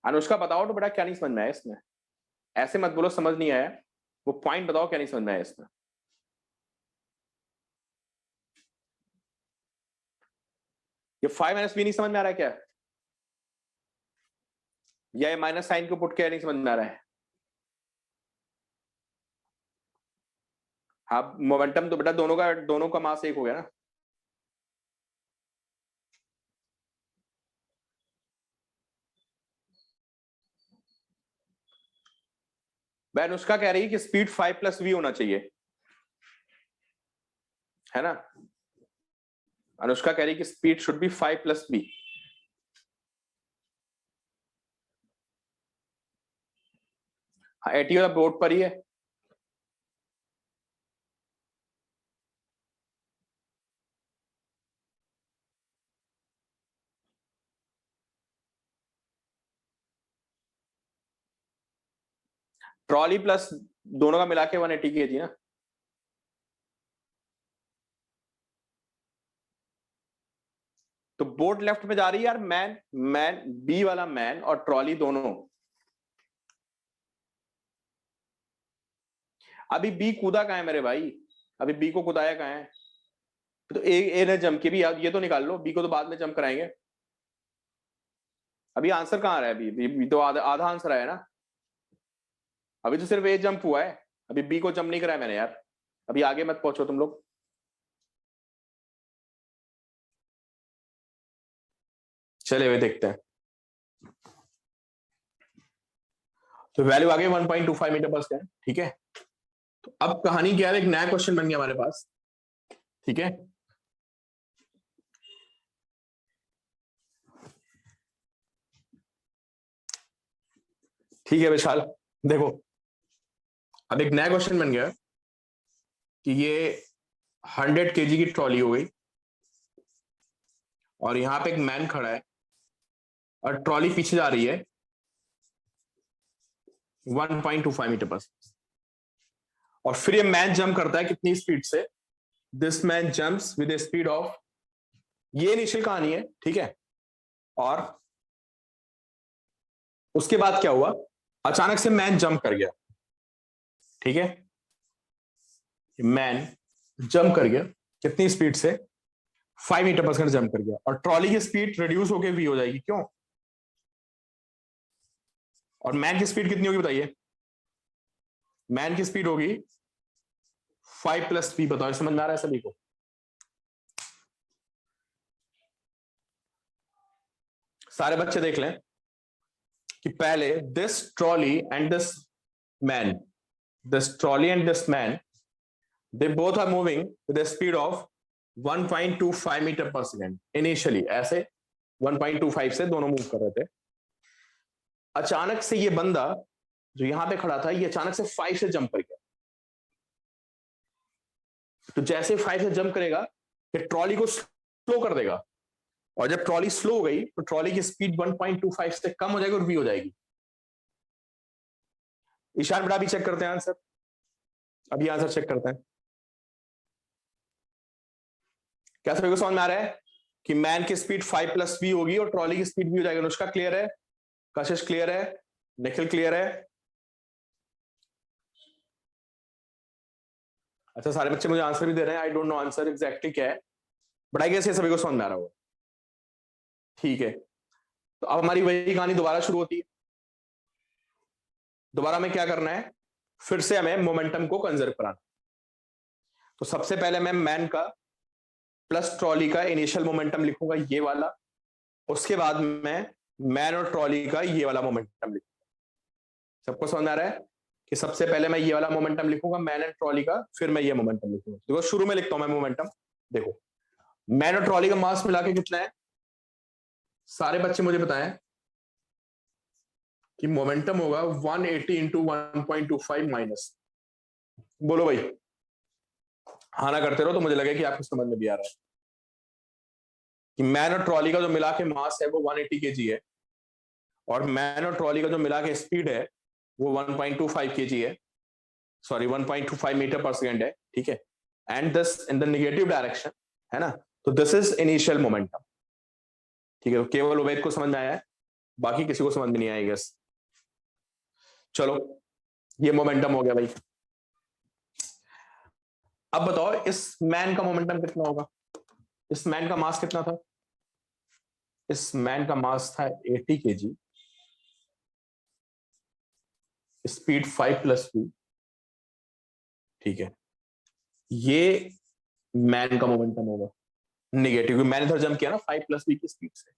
अनुष्का बताओ तो बेटा क्या नहीं समझ में आया इसमें? ऐसे मत बोलो समझ नहीं आया, वो पॉइंट बताओ क्या नहीं समझ में आया इसमें। ये 5 माइनस वी नहीं समझ में आ रहा है क्या? या ये माइनस साइन को पुट क्या नहीं समझ में आ रहा है? हाँ, मोमेंटम तो बेटा दोनों का मास एक हो गया ना। वह अनुष्का कह रही है कि स्पीड 5 प्लस वी होना चाहिए, है ना। अनुष्का कह रही है कि speed should be 5 plus v. हाँ, एटी वाला बोर्ड पर ही है। ट्रॉली प्लस दोनों का मिला के 180 केजी ना। तो बोट लेफ्ट में जा रही है यार, मैन मैन बी वाला मैन और ट्रॉली दोनों। अभी बी कूदा कहाँ है मेरे भाई? अभी बी को कुदाया कहाँ है? तो ए ने जंप की भी, ये तो निकाल लो, बी को तो बाद में जंप कराएंगे। अभी आंसर कहाँ आ रहा है? अभी तो आधा आधा आंसर आया ना। अभी तो सिर्फ ए जंप हुआ है, अभी बी को जंप नहीं कराया मैंने यार। अभी आगे मत पहुंचो तुम लोग। चले हुए देखते हैं। तो वैल्यू आ गई 1.25 मीटर पर सेकेंड। ठीक है, तो अब कहानी क्या है, एक नया क्वेश्चन बन गया हमारे पास। ठीक है, ठीक है विशाल, देखो अब एक नया क्वेश्चन बन गया कि ये 100 kg की ट्रॉली हो गई और यहां पे एक मैन खड़ा है और ट्रॉली पीछे जा रही है 1.25 मीटर पर, और फिर ये मैन जंप करता है कितनी स्पीड से, this man jumps with a speed of, ये इनिशियल कहानी है। ठीक है, और उसके बाद क्या हुआ, अचानक से मैन जंप कर गया। ठीक है, मैन जंप कर गया कितनी स्पीड से, 5 मीटर पर सेकंड जंप कर गया, और ट्रॉली की स्पीड रिड्यूस होकर वी हो जाएगी, क्यों, और मैन की स्पीड कितनी होगी बताइए, मैन की स्पीड होगी 5 + v, बताओ समझ में आ रहा है सभी को। सारे बच्चे देख लें कि पहले this trolley and this man, this trolley and this man, they both are moving with the speed of 1.25 metre per second initially, ऐसे 1.25 से दोनों मूव कर रहे थे। अचानक से ये बंदा जो यहां पे खड़ा था, ये अचानक से 5 से जंप कर गया। तो जैसे 5 से जंप करेगा, ये ट्रॉली को स्लो कर देगा, और जब ट्रॉली स्लो हो गई तो ट्रॉली की स्पीड 1.25 से कम हो जाएगी और वी हो जाएगी। ईशान बेटा भी चेक करते हैं आंसर, अभी आंसर चेक करते हैं। क्या सभी को समझ में आ रहा है कि मैन की स्पीड 5 + v होगी और ट्रॉली की स्पीड भी हो जाएगी। अनुष्का क्लियर है, कशिश क्लियर है, निखिल क्लियर है? अच्छा, सारे बच्चे मुझे आंसर भी दे रहे हैं, I don't know answer exactly क्या है, बट आई गेस ये सभी को समझ में आ रहा होगा। ठीक है, तो अब हमारी वही कहानी दोबारा शुरू होती है। दोबारा हमें क्या करना है, फिर से हमें मोमेंटम को कंजर्व कराना। तो सबसे पहले मैं मैन का प्लस ट्रॉली का इनिशियल मोमेंटम लिखूंगा, ये वाला। उसके बाद मैं मैन और ट्रॉली का ये वाला मोमेंटम लिखूंगा। सबको समझ आ रहा है कि सबसे पहले मैं ये वाला मोमेंटम लिखूंगा मैन एंड ट्रॉली का, फिर मैं ये मोमेंटम लिखूंगा। देखो शुरू में लिखता हूं मैं मोमेंटम, देखो मैन और ट्रॉली का मास मिला के कितना है, सारे बच्चे मुझे बताएं कि मोमेंटम होगा 180 इंटू 1.25 माइनस, बोलो भाई, हाँ ना करते रहो तो मुझे लगे कि आपको समझ में भी आ रहा है कि मैन और ट्रॉली का जो मिला के मास है वो 180 kg है, और मैन और ट्रॉली का जो मिला के स्पीड है वो 1.25 kg है, सॉरी 1.25 मीटर पर सेकेंड है। ठीक है, and this in the negative direction, है ना, तो दिस इज इनिशियल मोमेंटम। ठीक है, तो केवल उबैद को समझ में आया है, बाकी किसी को समझ में नहीं आएगा। चलो ये मोमेंटम हो गया भाई। अब बताओ इस मैन का मोमेंटम कितना होगा, इस मैन का मास कितना था, इस मैन का मास था 80 kg, स्पीड 5 + v। ठीक है, ये मैन का मोमेंटम होगा निगेटिव, मैंने इधर जंप किया ना 5 + v की स्पीड से,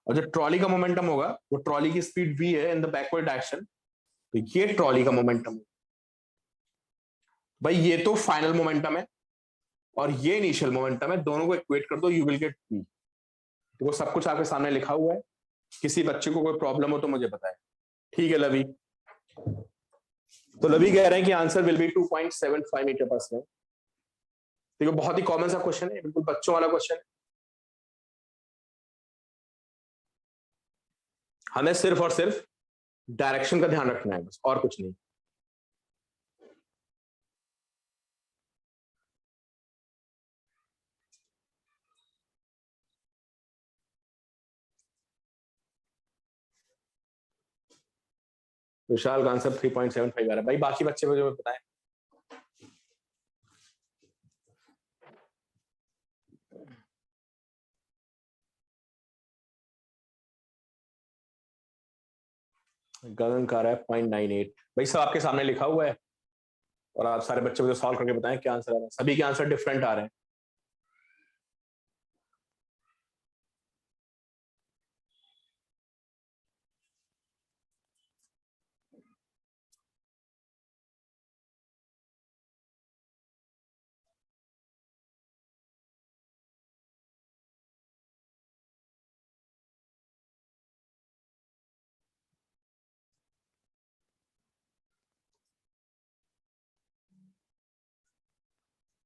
और जो ट्रॉली का मोमेंटम होगा वो ट्रॉली की स्पीड v है इन द बैकवर्ड डायरेक्शन, तो ये ट्रॉली का मोमेंटम। भाई ये तो फाइनल मोमेंटम है और ये इनिशियल मोमेंटम है, दोनों को इक्वेट कर दो, यू विल गेट v। देखो सब कुछ आपके सामने लिखा हुआ है, किसी बच्चे को कोई प्रॉब्लम हो तो मुझे बताए। ठीक है लवी, तो लवी कह रहे हैं कि answer will be 2.75 metre per second. देखो बहुत ही कॉमन सा क्वेश्चन है, बिल्कुल बच्चों वाला क्वेश्चन है, हमें सिर्फ और सिर्फ डायरेक्शन का ध्यान रखना है बस, और कुछ नहीं। विशाल का आंसर 3.75 आ रहा है भाई, बाकी बच्चे मुझे बताएं। गगन का रहा है 0.98, भाई सब आपके सामने लिखा हुआ है, और आप सारे बच्चे मुझे सॉल्व करके बताएं क्या आंसर आ रहा है, सभी के आंसर डिफरेंट आ रहे हैं।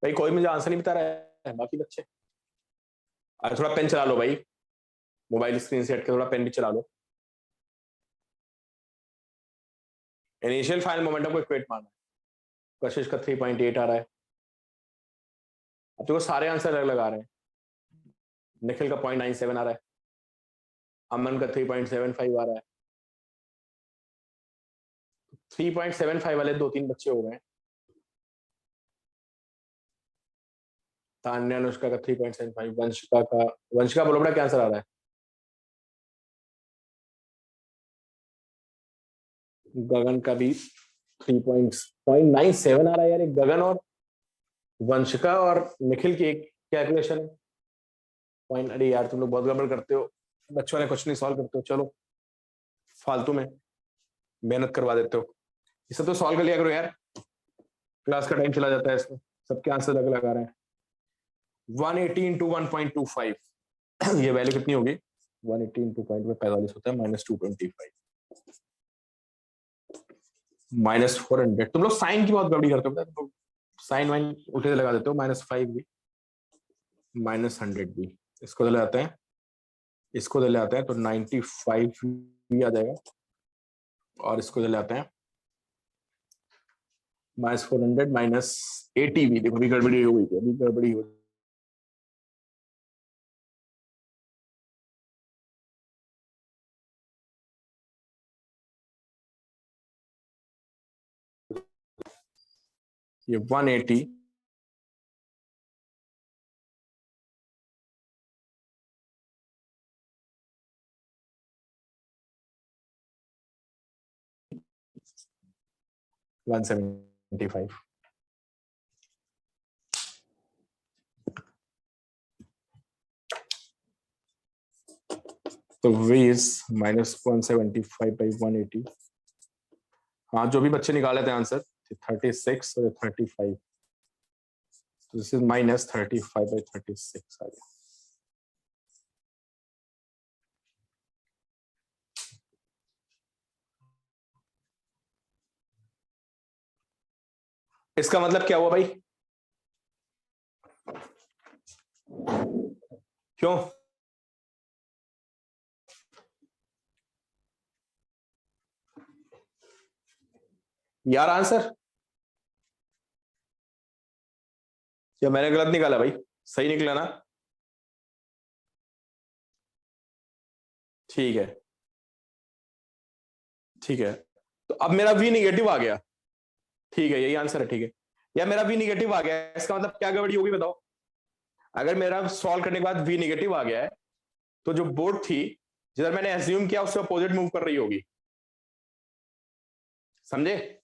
भाई कोई मुझे आंसर नहीं बता रहा है बाकी बच्चे। अरे थोड़ा पेन चला लो भाई, मोबाइल स्क्रीन से हट के थोड़ा पेन भी चला लो। इनिशियल फाइनल मोमेंटम को इक्वेट मारना है। कशिश का 3.8 आ रहा है। अब देखो सारे आंसर अलग लगा रहे हैं। निखिल का 0.97 आ रहा है, अमन का 3.75 आ रहा है। 3.75 वाले 2-3 बच्चे हो गए। तान्या अनुष्का का 3.75, वंशिका बोलो बड़ा क्या आंसर आ रहा है? गगन का भी 3.97 आ रहा है यार। गगन और वंशिका और निखिल की एक कैलकुलेशन है पॉइंट। अरे यार तुम लोग बहुत गड़बड़ करते हो, बच्चों ने कुछ नहीं सॉल्व करते हो। चलो फालतू में मेहनत करवा देते हो। इसे तो सॉल्व कर लिया करो यार, क्लास का टाइम चला जाता है इसमें। सबके आंसर अलग लगा रहे हैं। 180 इंटू 1.25, ये वैल्यू कितनी होगी? 180 इंटू पॉइंट में 45 होता है, -225, -400। तुम लोग साइन की बहुत गड़बड़ी करते हो, तुम लोग साइन वाइन उल्टे लगा देते हो। -5 भी, -100 भी। इसको ले आते हैं, इसको ले आते हैं तो 95 भी आ जाएगा। और इसको ले आते हैं -400 -80 भी। देखो अभी गड़बड़ी हो गई थी, अभी गड़बड़ी हो। ये 180 175। तो v is -175/180। हाँ जो भी बच्चे निकाले थे आंसर 36 और 35, तो दिस इज -35/36 आ गया। इसका मतलब क्या हुआ भाई? क्यों? यार आंसर या मैंने गलत निकाला भाई? सही निकला ना? ठीक है, ठीक है। तो अब मेरा वी निगेटिव आ गया। ठीक है, यही आंसर है। ठीक है, या मेरा वी निगेटिव आ गया है, इसका मतलब क्या गड़बड़ी होगी बताओ? अगर मेरा सॉल्व करने के बाद वी निगेटिव आ गया है, तो जो बोर्ड थी जिधर मैंने एज्यूम किया उससे अपोजिट मूव कर रही होगी। समझे?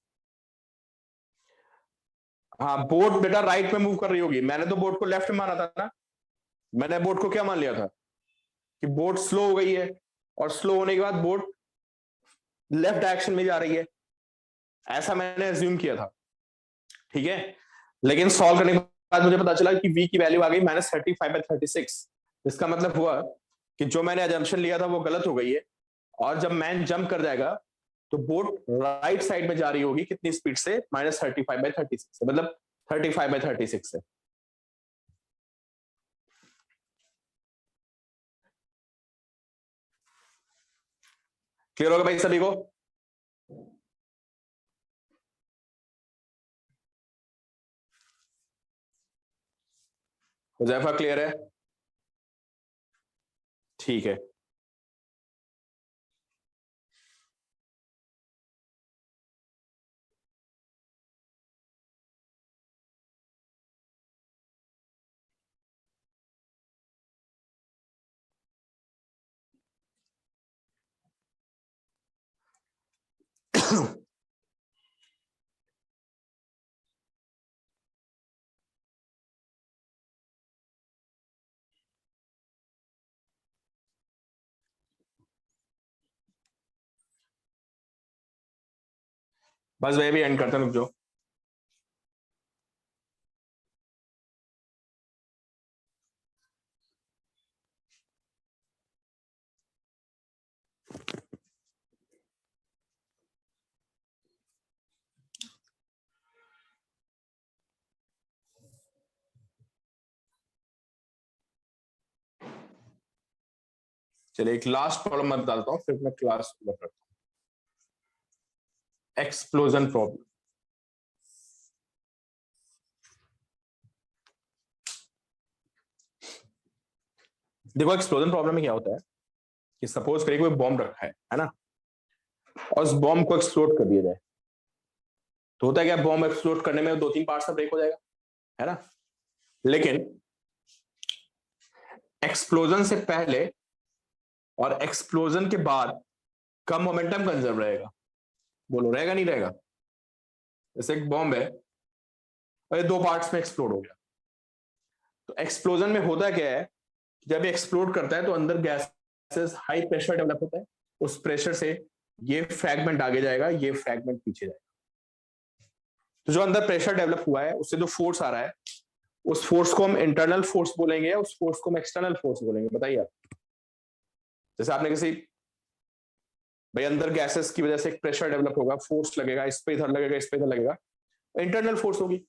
हाँ, बोर्ड बेटा राइट में मूव कर रही होगी। मैंने तो बोर्ड को लेफ्ट में माना था ना। मैंने बोर्ड को क्या मान लिया था कि बोर्ड स्लो हो गई है, और स्लो होने के बाद बोर्ड लेफ्ट डायरेक्शन में जा रही है, ऐसा मैंने एज्यूम किया था। ठीक है, लेकिन सॉल्व करने के बाद मुझे पता चला कि v की वैल्यू आ गई -35/36। इसका मतलब हुआ कि जो मैंने एजम्पशन लिया था वो गलत हो गई है, और जब मैन जंप कर जाएगा तो बोट राइट साइड में जा रही होगी। कितनी स्पीड से? -35/36 से, मतलब 35/36 से। क्लियर होगा भाई सभी को? हुजैफा क्लियर है? ठीक है। बस वही भी एंड करते हैं, रुक जाओ। चलिए एक लास्ट प्रॉब्लम मैं बताता हूँ, फिर मैं क्लास ओवर करता हूँ। Explosion problem. देखो एक्सप्लोजन प्रॉब्लम में क्या होता है कि सपोज करिए कोई बॉम्ब रखा है ना, और उस बॉम्ब को एक्सप्लोड कर दिया जाए, तो होता है क्या, बॉम्ब एक्सप्लोड करने में 2-3 पार्ट्स में ब्रेक हो जाएगा, है ना। लेकिन एक्सप्लोजन से पहले और एक्सप्लोजन के बाद का मोमेंटम कंजर्व रहेगा। बोलो रहेगा नहीं रहेगा? जैसे एक बॉम्ब है और ये 2 पार्ट्स में एक्सप्लोड हो गया, तो एक्सप्लोजन में होता क्या है, जब ये एक्सप्लोड करता है तो अंदर गैसेस हाई प्रेशर डेवलप होता है, उस प्रेशर से ये फ्रैगमेंट आगे जाएगा, ये फ्रैगमेंट पीछे जाएगा। तो जो अंदर प्रेशर डेवलप हुआ है उससे जो फोर्स आ रहा है, उस फोर्स को हम इंटरनल फोर्स बोलेंगे या उस फोर्स को हम एक्सटर्नल फोर्स बोलेंगे, बताइए आप। जैसे आपने किसी भाई अंदर गैसेस की वजह से एक प्रेशर डेवलप होगा, फोर्स लगेगा, इस पे इधर लगेगा, इस पे इधर लगेगा, इंटरनल फोर्स होगी,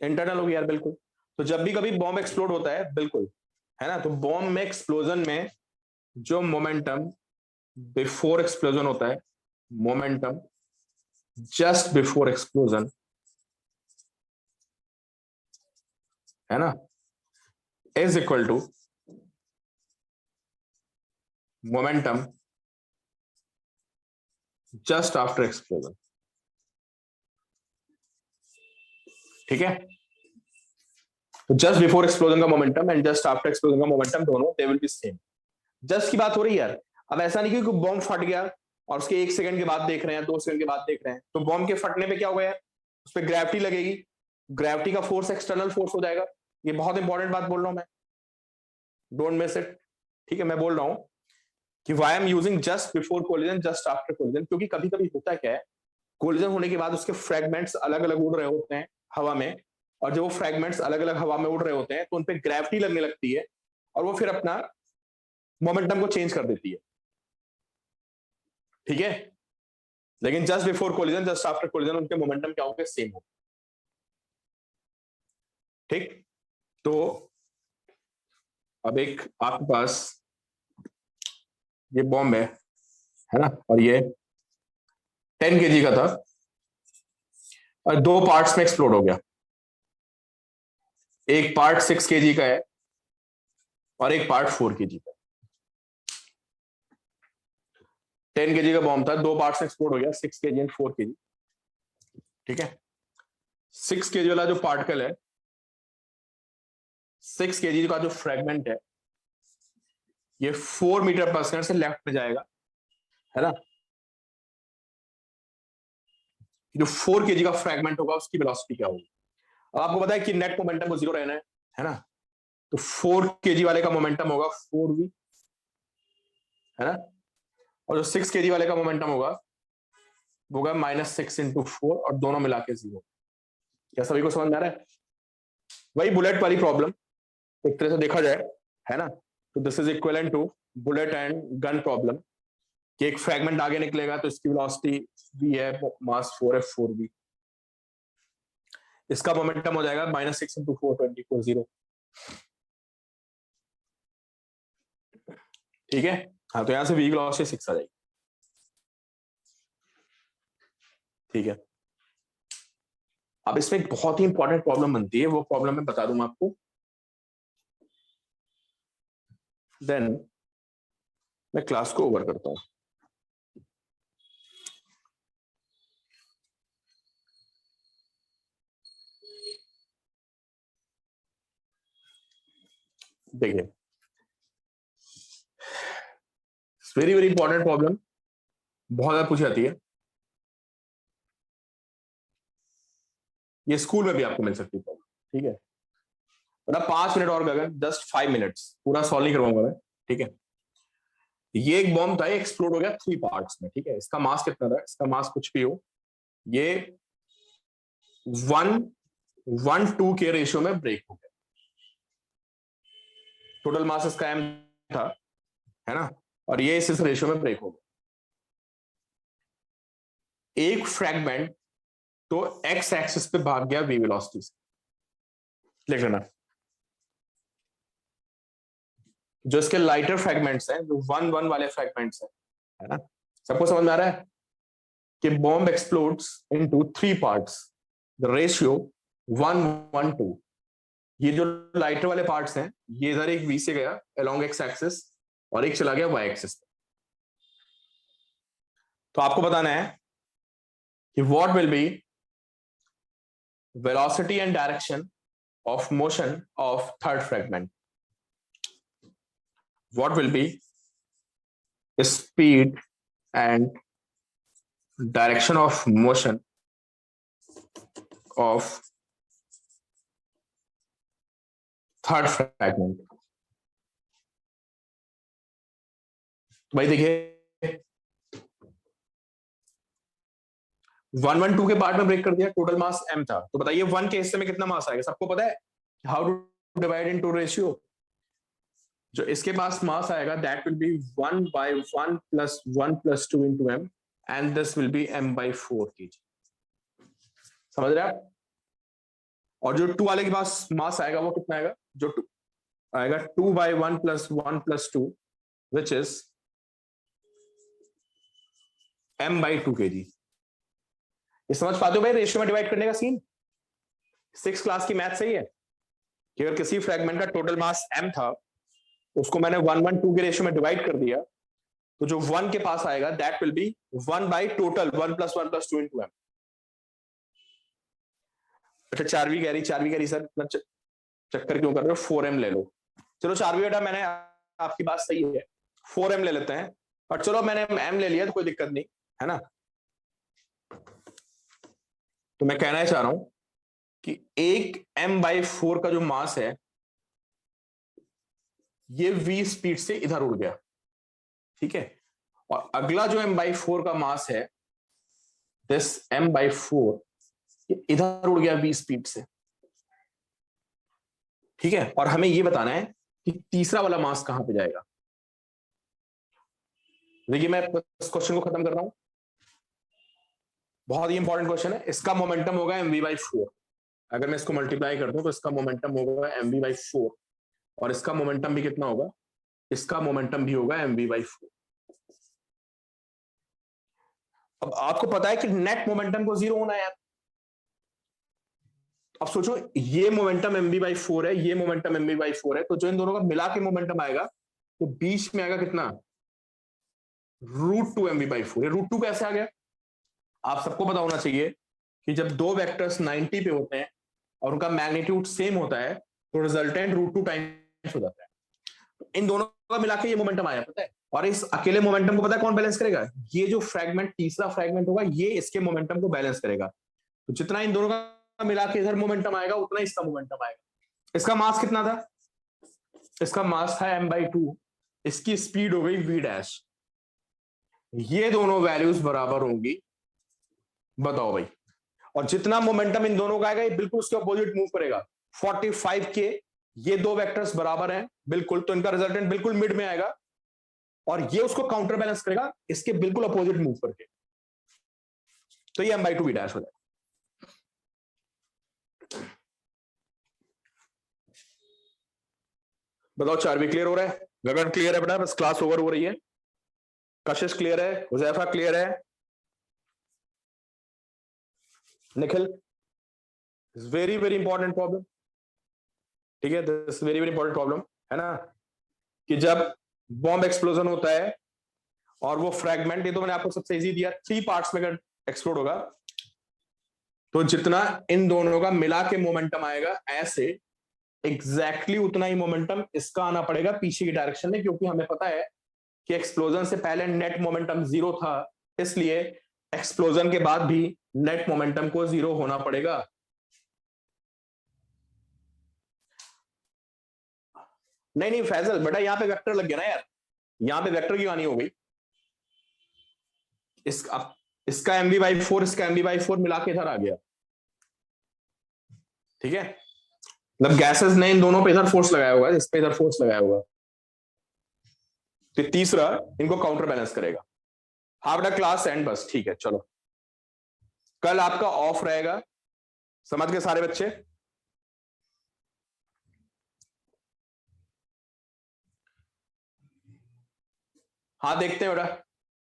इंटरनल होगी यार, बिल्कुल। तो जब भी कभी बॉम्ब एक्सप्लोड होता है, बिल्कुल, है ना, तो बॉम्ब में एक्सप्लोजन में जो मोमेंटम बिफोर एक्सप्लोजन होता है, मोमेंटम जस्ट बिफोर एक्सप्लोजन, है ना, is equal to momentum just after explosion. ठीक है, तो जस्ट बिफोर एक्सप्लोजन का momentum and just after explosion का मोमेंटम, दोनों they will be same. Just की बात हो रही है यार। अब ऐसा नहीं कि बॉम्ब फट गया और उसके 1 सेकंड के बाद देख रहे हैं, 2 सेकंड के बाद देख रहे हैं, तो बॉम्ब के फटने पे क्या हो गया, उस पर ग्रेविटी लगेगी, ग्रेविटी का फोर्स एक्सटर्नल फोर्स हो जाएगा। ये बहुत इंपॉर्टेंट बात बोल रहा हूं मैं, डोंट मिस इट। ठीक है, मैं बोल रहा हूं कि why I'm using just before collision just after collision, क्योंकि कभी कभी होता क्या है, कोलिजन होने के बाद उसके फ्रेगमेंट्स अलग अलग उड़ रहे होते हैं हवा में, और जब वो फ्रेगमेंट्स अलग अलग हवा में उड़ रहे होते हैं तो उन पर ग्रेविटी लगने लगती है और वो फिर अपना मोमेंटम को चेंज कर देती है। ठीक है, लेकिन just before collision just after collision उनके मोमेंटम क्या होंगे, सेम हो। ठीक, तो अब एक आपके पास ये बॉम्ब है ना, और ये 10 kg का था और 2 पार्ट्स में एक्सप्लोड हो गया। एक पार्ट 6 kg का है और एक पार्ट 4 kg का। 10 kg का बॉम्ब था, 2 पार्ट्स में एक्सप्लोड हो गया, 6 kg एंड 4 kg। ठीक है, 6 kg वाला जो पार्टिकल है, 6 kg का जो फ्रेगमेंट है, ये 4 मीटर पर सेकंड से लेफ्ट में जाएगा, है ना। जो 4 kg का फ्रेगमेंट होगा उसकी वेलोसिटी क्या होगी। अब आपको पता है कि नेट मोमेंटम को 0 रहना है ना, तो 4 kg वाले का मोमेंटम होगा 4v, है ना, और जो 6 kg वाले का मोमेंटम होगा वो होगा -6 × 4, और दोनों मिला के 0। क्या सभी को समझ में आ रहा है? वही बुलेट वाली प्रॉब्लम एक तरह से देखा जाए, है ना, तो this is equivalent to bullet and gun problem, कि एक फ्रैगमेंट आगे निकलेगा तो इसकी वेलोसिटी v है, मास 4 है, 4v, इसका मोमेंटम हो जाएगा -6 × 4 24 0। ठीक है, हाँ, तो यहां से v की वेलोसिटी 6 आ जाएगी। ठीक है, अब इसमें एक बहुत ही इंपॉर्टेंट प्रॉब्लम बनती है, वो प्रॉब्लम मैं बता दूंगा आपको, देन मैं क्लास को ओवर करता हूं। देखिए, वेरी वेरी इंपॉर्टेंट प्रॉब्लम, बहुत ज्यादा पूछी जाती है, ये स्कूल में भी आपको मिल सकती है प्रॉब्लम। ठीक है, मतलब 5 मिनट और गगन, जस्ट 5 मिनट्स, पूरा सॉल्व नहीं करवाऊंगा मैं। ठीक है, ये एक बॉम्ब था, एक्सप्लोड हो गया 3 पार्ट्स में। ठीक है, इसका मास कितना था, इसका मास कुछ भी हो, ये 1:2 के रेशियो में ब्रेक हो गया। टोटल मास इसका m था, है ना, और ये इस रेशियो में ब्रेक हो गया। एक फ्रैगमेंट तो x एक्सिस पे भाग गया v वेलोसिटी से, लिख लेना। जो इसके लाइटर फ्रेगमेंट्स हैं, जो 1 1 वाले फ्रेगमेंट्स हैं, है ना, सबको समझ में आ रहा है कि bomb explodes into 3 parts, the ratio 1 1 2। ये जो लाइटर वाले पार्ट्स हैं, ये इधर एक वी से गया अलोंग एक्स एक्सिस और एक चला गया वाई एक्सिस। तो आपको बताना है कि what will B velocity and direction of motion of third fragment. What will be speed and direction of motion of third fragment? तो भाई देखिए 1 1 2 के पार्ट में ब्रेक कर दिया, टोटल मास m था, तो बताइए 1 के हिस्से में कितना मास आएगा? सबको पता है how to divide into ratio. जो इसके पास मास आएगा that will be 1/1 + 1 + 2 into m and this will be m/4 kg। समझ रहे आप? और जो 2 वाले के पास मास आएगा वो कितना आएगा? जो 2 आएगा 2/1 + 1 + 2 which is m/2 kg। ये समझ पाते हो भाई रेशियो में डिवाइड करने का सीन? 6 क्लास की मैथ सही है कि अगर किसी फ्रैगमेंट का टोटल मास m था, उसको मैंने 1 1 2 के रेशियो में डिवाइड कर दिया, तो जो 1 के पास आएगा that will B 1 by total 1 + 1 + 2 into m। अच्छा 4वीं कह रही सर इतना चक्कर क्यों कर रहे हो? 4m ले लो। चलो 4वीं बेटा मैंने आपकी बात सही है, 4m ले लेते हैं, और चलो मैंने m ले लिया तो कोई दिक्कत नहीं है ना। तो मैं कहना चाह रहा हूं कि एक m/4 का जो मास है ये v स्पीड से इधर उड़ गया, ठीक है, और अगला जो m/4 का मास है दिस m/4 इधर उड़ गया v स्पीड से, ठीक है, और हमें ये बताना है कि तीसरा वाला मास कहां पे जाएगा। देखिए मैं इस क्वेश्चन को खत्म कर रहा हूं, बहुत ही इंपॉर्टेंट क्वेश्चन है। इसका मोमेंटम होगा mv/4, अगर मैं इसको मल्टीप्लाई कर दूं तो इसका मोमेंटम होगा mv/4, और इसका मोमेंटम भी कितना होगा? इसका मोमेंटम भी होगा mv/4। अब आपको पता है कि नेट मोमेंटम को 0 होना है यार। अब सोचो ये मोमेंटम mv/4 है, ये मोमेंटम mv/4 है, तो जो इन दोनों का मिला के मोमेंटम आएगा तो बीच में आएगा कितना? √2 mv/4। ये √2 कैसे आ गया? आप सबको पता होना चाहिए कि जब दो वेक्टर्स 90 पे होते हैं और उनका मैग्नीट्यूड सेम होता है तो रिजल्टेंट √2 टाइम्स हो जाता है। तो इन दोनों का मिला के ये मोमेंटम आया, पता है। और इस अकेले मोमेंटम को पता है कौन बैलेंस करेगा? ये जो फ्रैगमेंट तीसरा फ्रैगमेंट होगा ये इसके मोमेंटम को बैलेंस करेगा। तो जितना इन दोनों का मिला के इधर मोमेंटम आएगा उतना इसका मोमेंटम आएगा। इसका मास कितना था? इसका मास था m/2, इसकी स्पीड हो गई v'। ये दोनों वैल्यूज बराबर होंगी, बताओ भाई। और जितना मोमेंटम इन दोनों का आएगा ये बिल्कुल उसके अपोजिट मूव करेगा। 45 के ये दो वेक्टर्स बराबर हैं बिल्कुल, तो इनका रिजल्टेंट बिल्कुल मिड में आएगा, और ये उसको काउंटर बैलेंस करेगा इसके बिल्कुल अपोजिट मूव करके, तो ये m/2 v' हो जाएगा। बताओ 4 भी क्लियर हो रहा है? गगन क्लियर है बेटा? बस क्लास ओवर हो रही है। कशिश क्लियर है? हुजैफा क्लियर है? Nikhil? Very very important problem, ठीक है, this very very important problem है ना, कि जब बॉम्ब एक्सप्लोजन होता है और वो फ्रैगमेंट, ये तो मैंने आपको सबसे इजी दिया, 3 पार्ट्स में अगर एक्सप्लोड होगा तो जितना इन दोनों का मिला के मोमेंटम आएगा ऐसे एग्जैक्टली उतना ही मोमेंटम इसका आना पड़ेगा पीछे की डायरेक्शन में, क्योंकि हमें पता है कि एक्सप्लोजन से पहले नेट मोमेंटम 0 था, इसलिए एक्सप्लोजन के बाद भी नेट मोमेंटम को 0 होना पड़ेगा। नहीं नहीं फैजल बेटा यहां पे वेक्टर लग गया ना यार, यहां पे वेक्टर की हानि हो गई। इसका mv/4 इसका mv/4 मिला के इधर आ गया, ठीक है, मतलब गैसेस ने इन दोनों पे इधर फोर्स लगाया होगा, इस पे इधर फोर्स लगाया होगा, तो तीसरा इनको काउंटर बैलेंस करेगा। हाफ डा क्लास एंड बस, ठीक है चलो, कल आपका ऑफ रहेगा, समझ गए सारे बच्चे? हाँ देखते हैं बेटा,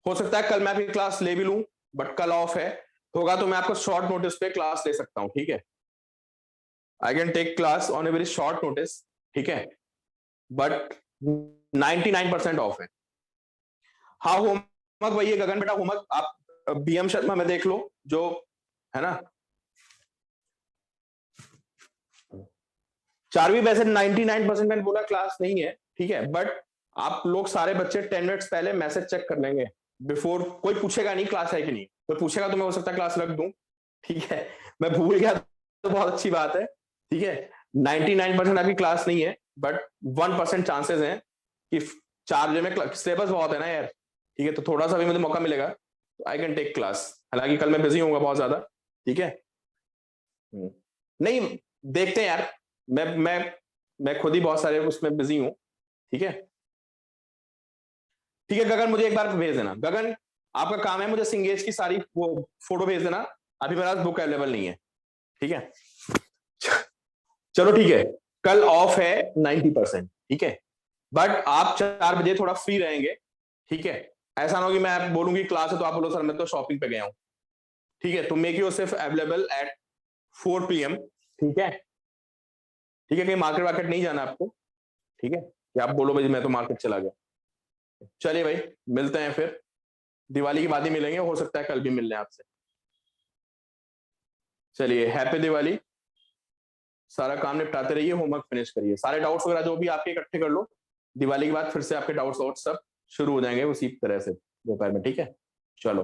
हो सकता है कल मैं आपकी क्लास ले भी लूं, बट कल ऑफ है, होगा तो मैं आपको शॉर्ट नोटिस पे क्लास ले सकता हूं, ठीक है। I can take class on a very short notice, ठीक है, बट 99% ऑफ है। हाँ होमवर्क वही है गगन बेटा, होमवर्क आप बीएम शर्मा में देख लो जो है ना। चारवीं वैसे 99% मैंने बोला क्लास नहीं है, ठीक है, बट आप लोग सारे बच्चे 10 मिनट्स पहले मैसेज चेक कर लेंगे बिफोर, कोई पूछेगा नहीं क्लास है कि नहीं, कोई पूछेगा तो मैं हो सकता है क्लास रख दूं, ठीक है, मैं भूल गया तो बहुत अच्छी बात है, ठीक है। 99% आपकी क्लास नहीं है, बट 1% चांसेस हैं कि 4 बजे में, सिलेबस बहुत है ना यार, ठीक है, तो थोड़ा सा भी मुझे मौका मिलेगा तो आई कैन टेक क्लास, हालांकि कल मैं बिजी होऊंगा बहुत ज्यादा, ठीक है। नहीं देखते हैं यार, मैं खुद ही बहुत सारे उसमें बिजी हूँ, ठीक है। ठीक है गगन, मुझे एक बार भेज देना गगन, आपका काम है मुझे सिंगेज की सारी वो फोटो भेज देना, अभी मेरे पास बुक अवेलेबल नहीं है, ठीक है। चलो ठीक है, कल ऑफ है 90%, ठीक है, बट आप 4 बजे थोड़ा फ्री रहेंगे, ठीक है। ऐसा ना हो कि मैं बोलूंगी क्लास है तो आप बोलो सर मैं तो शॉपिंग पे गया हूँ, ठीक है, तो मेक यू सिर्फ अवेलेबल एट 4 PM, ठीक है, ठीक है, कहीं मार्केट वार्केट नहीं जाना आपको, ठीक है, कि आप बोलो भाई मैं तो मार्केट चला गया। चलिए भाई, मिलते हैं फिर, दिवाली के बाद ही मिलेंगे, हो सकता है कल भी मिल लें आपसे। चलिए हैप्पी दिवाली, सारा काम निपटाते रहिए, होमवर्क फिनिश करिए, सारे डाउट्स वगैरह जो भी आपके इकट्ठे कर लो, दिवाली के बाद फिर से आपके डाउट्स और सब शुरू हो जाएंगे उसी तरह से दोपहर में, ठीक है। चलो